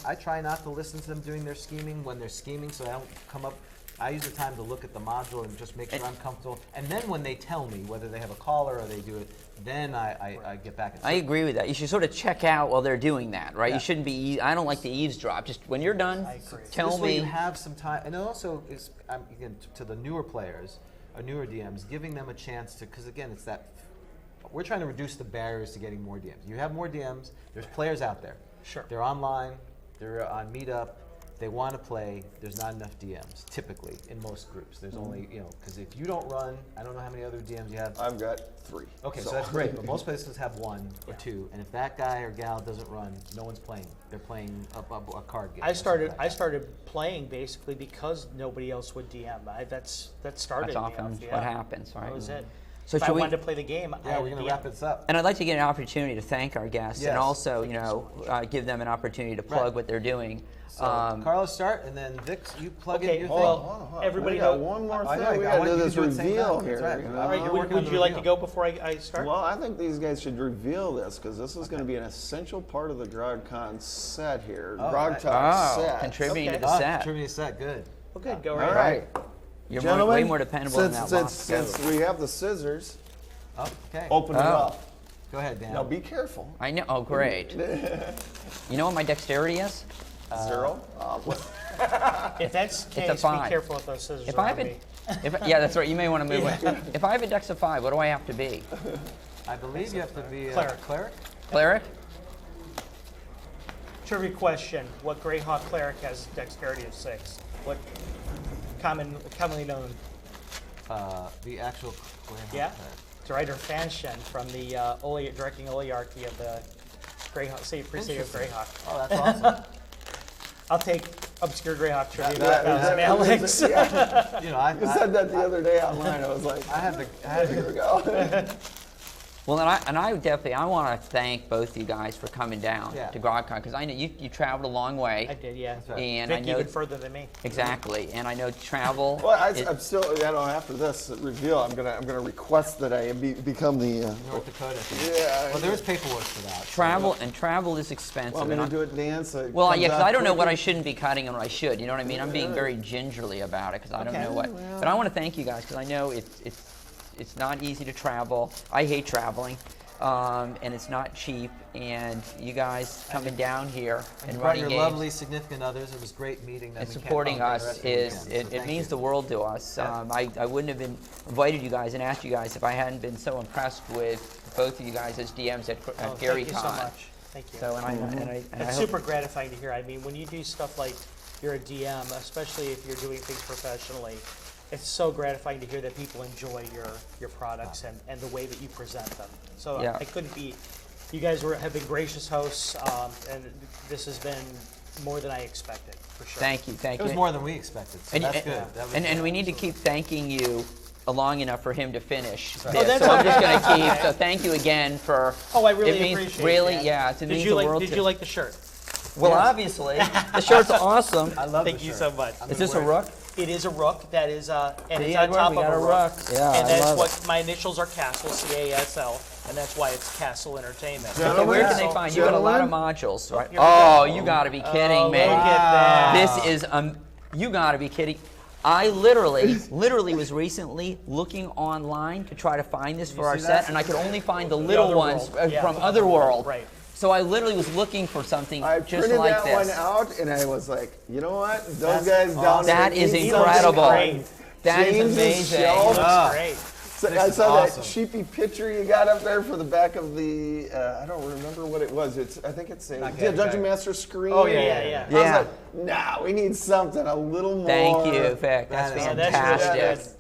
I try not to listen to them doing their scheming when they're scheming, so I don't come up. I use the time to look at the module and just make sure I'm comfortable. And then when they tell me whether they have a caller or they do it, then I get back. I agree with that. You should sort of check out while they're doing that, right? Yeah. You shouldn't be. I don't like to eavesdrop. Just when you're done, I agree. tell this way me. you have some time, and it also is again to the newer players, or newer DMs, giving them a chance to, because again, it's that we're trying to reduce the barriers to getting more DMs. You have more DMs. There's players out there. Sure. They're online. They're on Meetup. They want to play. There's not enough DMs typically in most groups. There's only because if you don't run, I don't know how many other DMs you have. I've got 3. Okay, so that's great, but most places have 1 or 2, and if that guy or gal doesn't run, no one's playing. They're playing a card game. I or something like that. started playing basically because nobody else would DM. That started That's me often off, yeah. what happens, right? That was it. So if I should we- wanted to play the game, I Yeah, had we're to gonna DM. wrap this up. And I'd like to get an opportunity to thank our guests and Yes. also, give them an opportunity to plug Right. what they're doing. So Carlos, start, and then Vic, you plug Okay, in your well, thing. everybody we got know- one more I thing. know, We I got want to you do to this do it at the same reveal time. here. That's right. you All know? right, All right, working on would the you like to reveal. go before I start? Well, I think these guys should reveal this because this is going to be an essential part of the GROGCON set here. Oh, GROGTALK Oh, set. contributing Okay. to the set. Contributing set, good. Well, good. Go All right. right. You're Gentlemen, way more dependable than that box. since we have the scissors, Oh, okay. open it Oh. up. Go ahead, Dan. Now be careful. I know. Oh, great. You know what my dexterity is? 0. If that's the It's a case, be 5. careful with those scissors If I have around a, me. yeah, that's right. You may want to move it. If I have a dex of 5, what do I have to be? I believe you have to be a Cleric. cleric. Cleric? Trivia question: what Greyhawk cleric has dexterity of 6? What commonly known? The actual Greyhawk Yeah, cleric. it's Ryder Fanshen from the directing oligarchy of the Greyhawk, Free City of Greyhawk. Oh, that's awesome. I'll take obscure Greyhawk trivia. That- Alex. Yeah, You know, I you said that the other day online. I was like, I had here the we go. Well, and I definitely want to thank both you guys for coming down Yeah. to GROGCON because I know you traveled a long way. I did, yeah. right. And Vic I know even further than me. exactly, and I know travel. Well, I'm still, after this reveal, I'm gonna request that I become the. North Dakota. Yeah. Well, there is paperwork for that. Travel is expensive. Want me to do it, Dan? So it Well, comes yeah, because out I don't know what I quicker? shouldn't be cutting and what I should. You know what I mean? I'm being very gingerly about it because I don't Okay. know what. Well. But I want to thank you guys because I know it's not easy to travel. I hate traveling, and it's not cheap. And you guys coming down here and brought running your games lovely significant others. It was great meeting them. and in Camp supporting Concord us the rest of the is weekend. So it thank means you. the world to us. Yeah. I wouldn't have invited you guys and asked you guys if I hadn't been so impressed with both of you guys as DMs at Oh, Gary thank you so Con. much. Thank you. So and I It's hope, super gratifying to hear. I mean, when you do stuff like you're a DM, especially if you're doing things professionally, it's so gratifying to hear that people enjoy your products and the way that you present them. So Yeah. I couldn't be. You guys have been gracious hosts, and this has been more than I expected, for sure. thank you. It was more than we expected. So And, that's and, good. That was and we need to keep thanking you long enough for him to finish. right. this. Oh, that's so I'm just okay. going to keep. So thank you again for. Oh, I really it means, appreciate really, it. yeah, it Did means you the like? world Did to you like the shirt? Well, obviously, the shirt's awesome. I love Thank the you shirt. so much. I'm Is gonna this a wear it. rook? It is a rook. That is, and See, it's on Edward, top we of got a a rook. rook. Yeah, and I that's love what my initials are Castle, C-A-S-L, and that's why it's Castle Entertainment. Okay, Gentlemen, where can they find you? Got a lot of gentlemen. modules, right? Here we Oh, go. you got to be kidding Oh, me! look at that. This is you got to be kidding. I literally was recently looking online to try to find this for our see set, that? and I could only find the little ones Otherworld. Yeah. from Otherworld. Right. So I literally was looking for something I just printed like that this. one out, and I was like, you know what? Those That's guys down awesome. there That is need incredible. something Great. That is James's amazing. shelf. Looks Ah. great. So This I is saw awesome. that sheepy picture you got up there for the back of the. I don't remember what it was. I think it's a Not yeah, Gag Dungeon Bag. Master screen. Oh, Yeah. I was Yeah. like, nah, we need something a little more. Thank you, Vic. That's That is- fantastic. that's really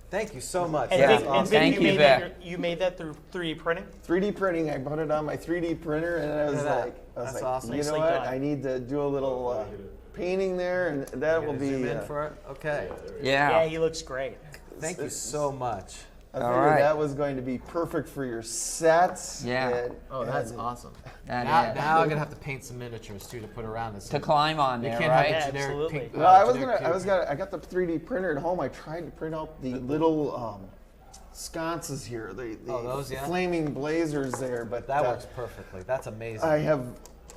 Thank you so much. And Yeah. That's Vic, awesome. and Vic, Thank you you, made Vic. that, you made that through 3D printing? 3D printing. I put it on my 3D printer, and I was Look at that. like, That's awesome. you know Nicely what? done. I need to do a little painting there, and that will Gonna be. zoom in for it. Okay. Yeah, Yeah. he looks great. Thank you so much. I All figured right. that was going to be perfect for your sets. Yeah. and- Oh, that's and- awesome. That Now, is. now I'm gonna have to paint some miniatures too to put around this. To climb on You there, can't right? have Yeah, the generic absolutely. pink. Well, I was generic cube. I got the 3D printer at home. I tried to print out the little sconces here, the Oh, those, yeah? flaming blazers there, but That works perfectly. That's amazing.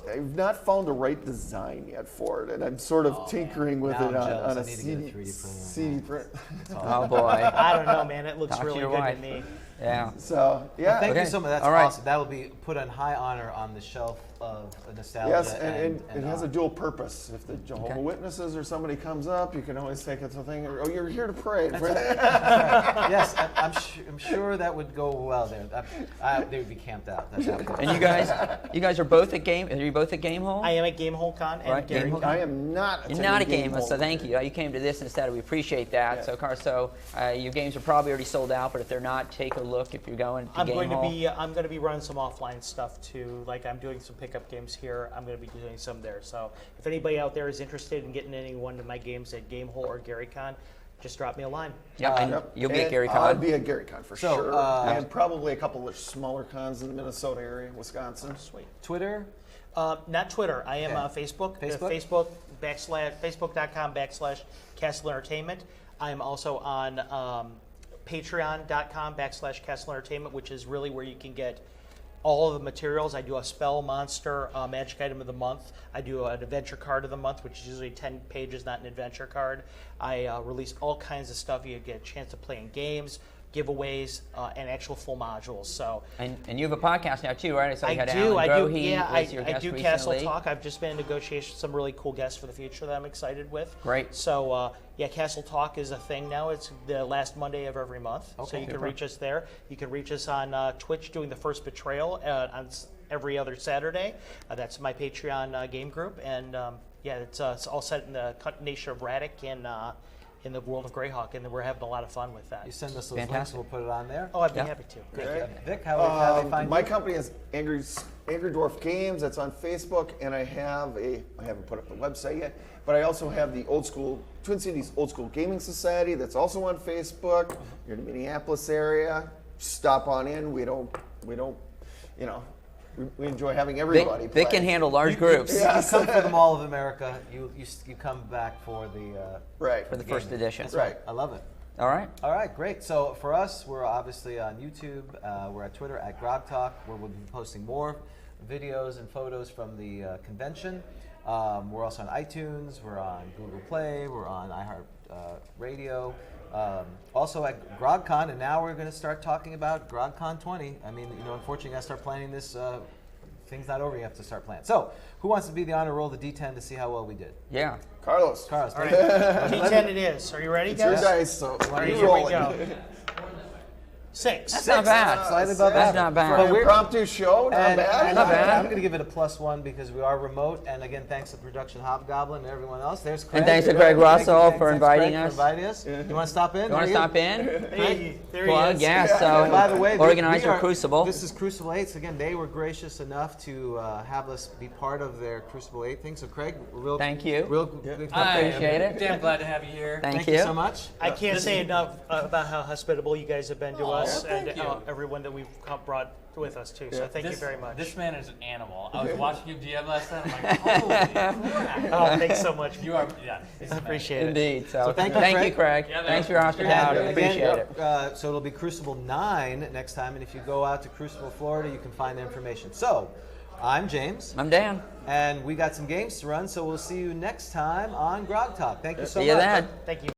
I've not found the right design yet for it, and I'm sort of tinkering with Now it I'm on jealous. a I need to get a CD, 3D printer. CD print. Oh boy. I don't know, man. It looks Talk to really your good wife. to me. Yeah. So yeah, Thank Okay. you so much. That's All right. awesome. That will be put on high honor on the shelf of nostalgia. yes, and it has a honor. dual purpose. If the Jehovah's Witnesses or somebody comes up, you can always take it to the thing. Oh, you're here to pray. Yes, I'm sure that would go well there. They would be camped out. That's how it goes. And you guys are both at game. Are you both at Game Hole? I am at Game Hole Con and Right, Gary Game Hole Con. I am not. You're not a attending game, Hole. so thank you. You came to this instead. We appreciate that. Yeah. So your games are probably already sold out, but if they're not, take a look if you're going to Game Hole. I'm going to be running some offline stuff too. Like I'm doing some pickup games here. I'm going to be doing some there. So if anybody out there is interested in getting any one of my games at Game Hole or Gary Con, just drop me a line. Yeah, and Yep. you'll be at And Gary I'll Con. be at Gary Con for So, sure, and probably a couple of smaller cons in the Minnesota area, Wisconsin. Sweet. Twitter. Not Twitter. I am Okay. Facebook. Facebook? Facebook.com/Castle Entertainment. I'm also on Patreon.com/Castle Entertainment, which is really where you can get all of the materials. I do a spell, monster, magic item of the month. I do an adventure card of the month, which is usually 10 pages, not an adventure card. I release all kinds of stuff. You get a chance to play in games, giveaways, and actual full modules. So And you have a podcast now too, right? I saw you had I do. Alan Grohe Yeah, was your I guest do recently. Castle Talk. I've just been in negotiations with some really cool guests for the future that I'm excited with. Great. So yeah, Castle Talk is a thing now. It's the last Monday of every month. So Okay. you can Super. reach us there. You can reach us on Twitch doing the First Betrayal on every other Saturday. That's my Patreon game group, and yeah, it's all set in the nation of Raddick and in the world of Greyhawk, and we're having a lot of fun with that. You send us those links, Fantastic. we'll put it on there. Oh, I'd be Yeah. happy to. Okay. Vic, how they find My you? company is Angry Dwarf Games. That's on Facebook, and I haven't put up the website yet, but I also have the Twin Cities Old School Gaming Society. That's also on Facebook. You're in the Minneapolis area, stop on in. We don't, you know, we enjoy having everybody play. Vic can handle large groups You come for the Mall of America. You come back for the Right. for the first edition. That's Right. I love it. All right. All right, great. So for us, we're obviously on YouTube. We're at Twitter at GROGTALK, where we'll be posting more videos and photos from the convention. We're also on iTunes. We're on Google Play. We're on iHeart Radio. Also at GrogCon, and now we're going to start talking about GrogCon 20. I mean, unfortunately, you got to start planning this. Thing's not over. You have to start planning. So, who wants to be the honor roll the D10 to see how well we did? Yeah. Carlos. Carlos, All right, D10 it is. Are you ready, It's your guys? dice, so All right, you're here we rolling. go. 6. That's not bad. Slightly above That's average. not For bad. an impromptu show, not And bad. Not bad. I'm going to give it a +1 because we are remote. And again, thanks to production Hobgoblin and everyone else. There's Craig. And thanks to Craig Thank you, Russell Craig. for Thanks, inviting Craig, us. for inviting us. You want to stop in? You want to stop in? Hey, there he Plug, is. yeah. So, By the way, organizer we are- Crucible. This is Crucible 8. So again, they were gracious enough to have us be part of their Crucible 8 thing. So Craig, Thank you. Appreciate it. Damn glad to have you here. Thank you you. so much. I can't say enough about how hospitable you guys have been to us thank and you. everyone that we've brought with us too. So thank you very much. This man is an animal. I was watching you DM last night. I'm like, holy crap. Oh, thanks so much. You are, yeah. He's I appreciate it. Indeed. So, thank you, thank you, Craig. Craig. Yeah, man. Thanks for your hospitality. And Appreciate again, it. so it'll be Crucible 9 next time, and if you go out to Crucible, Florida, you can find the information. So, I'm James, I'm Dan. and we got some games to run, so we'll see you next time on Grog Talk. Thank you so See you much. then. Thank you.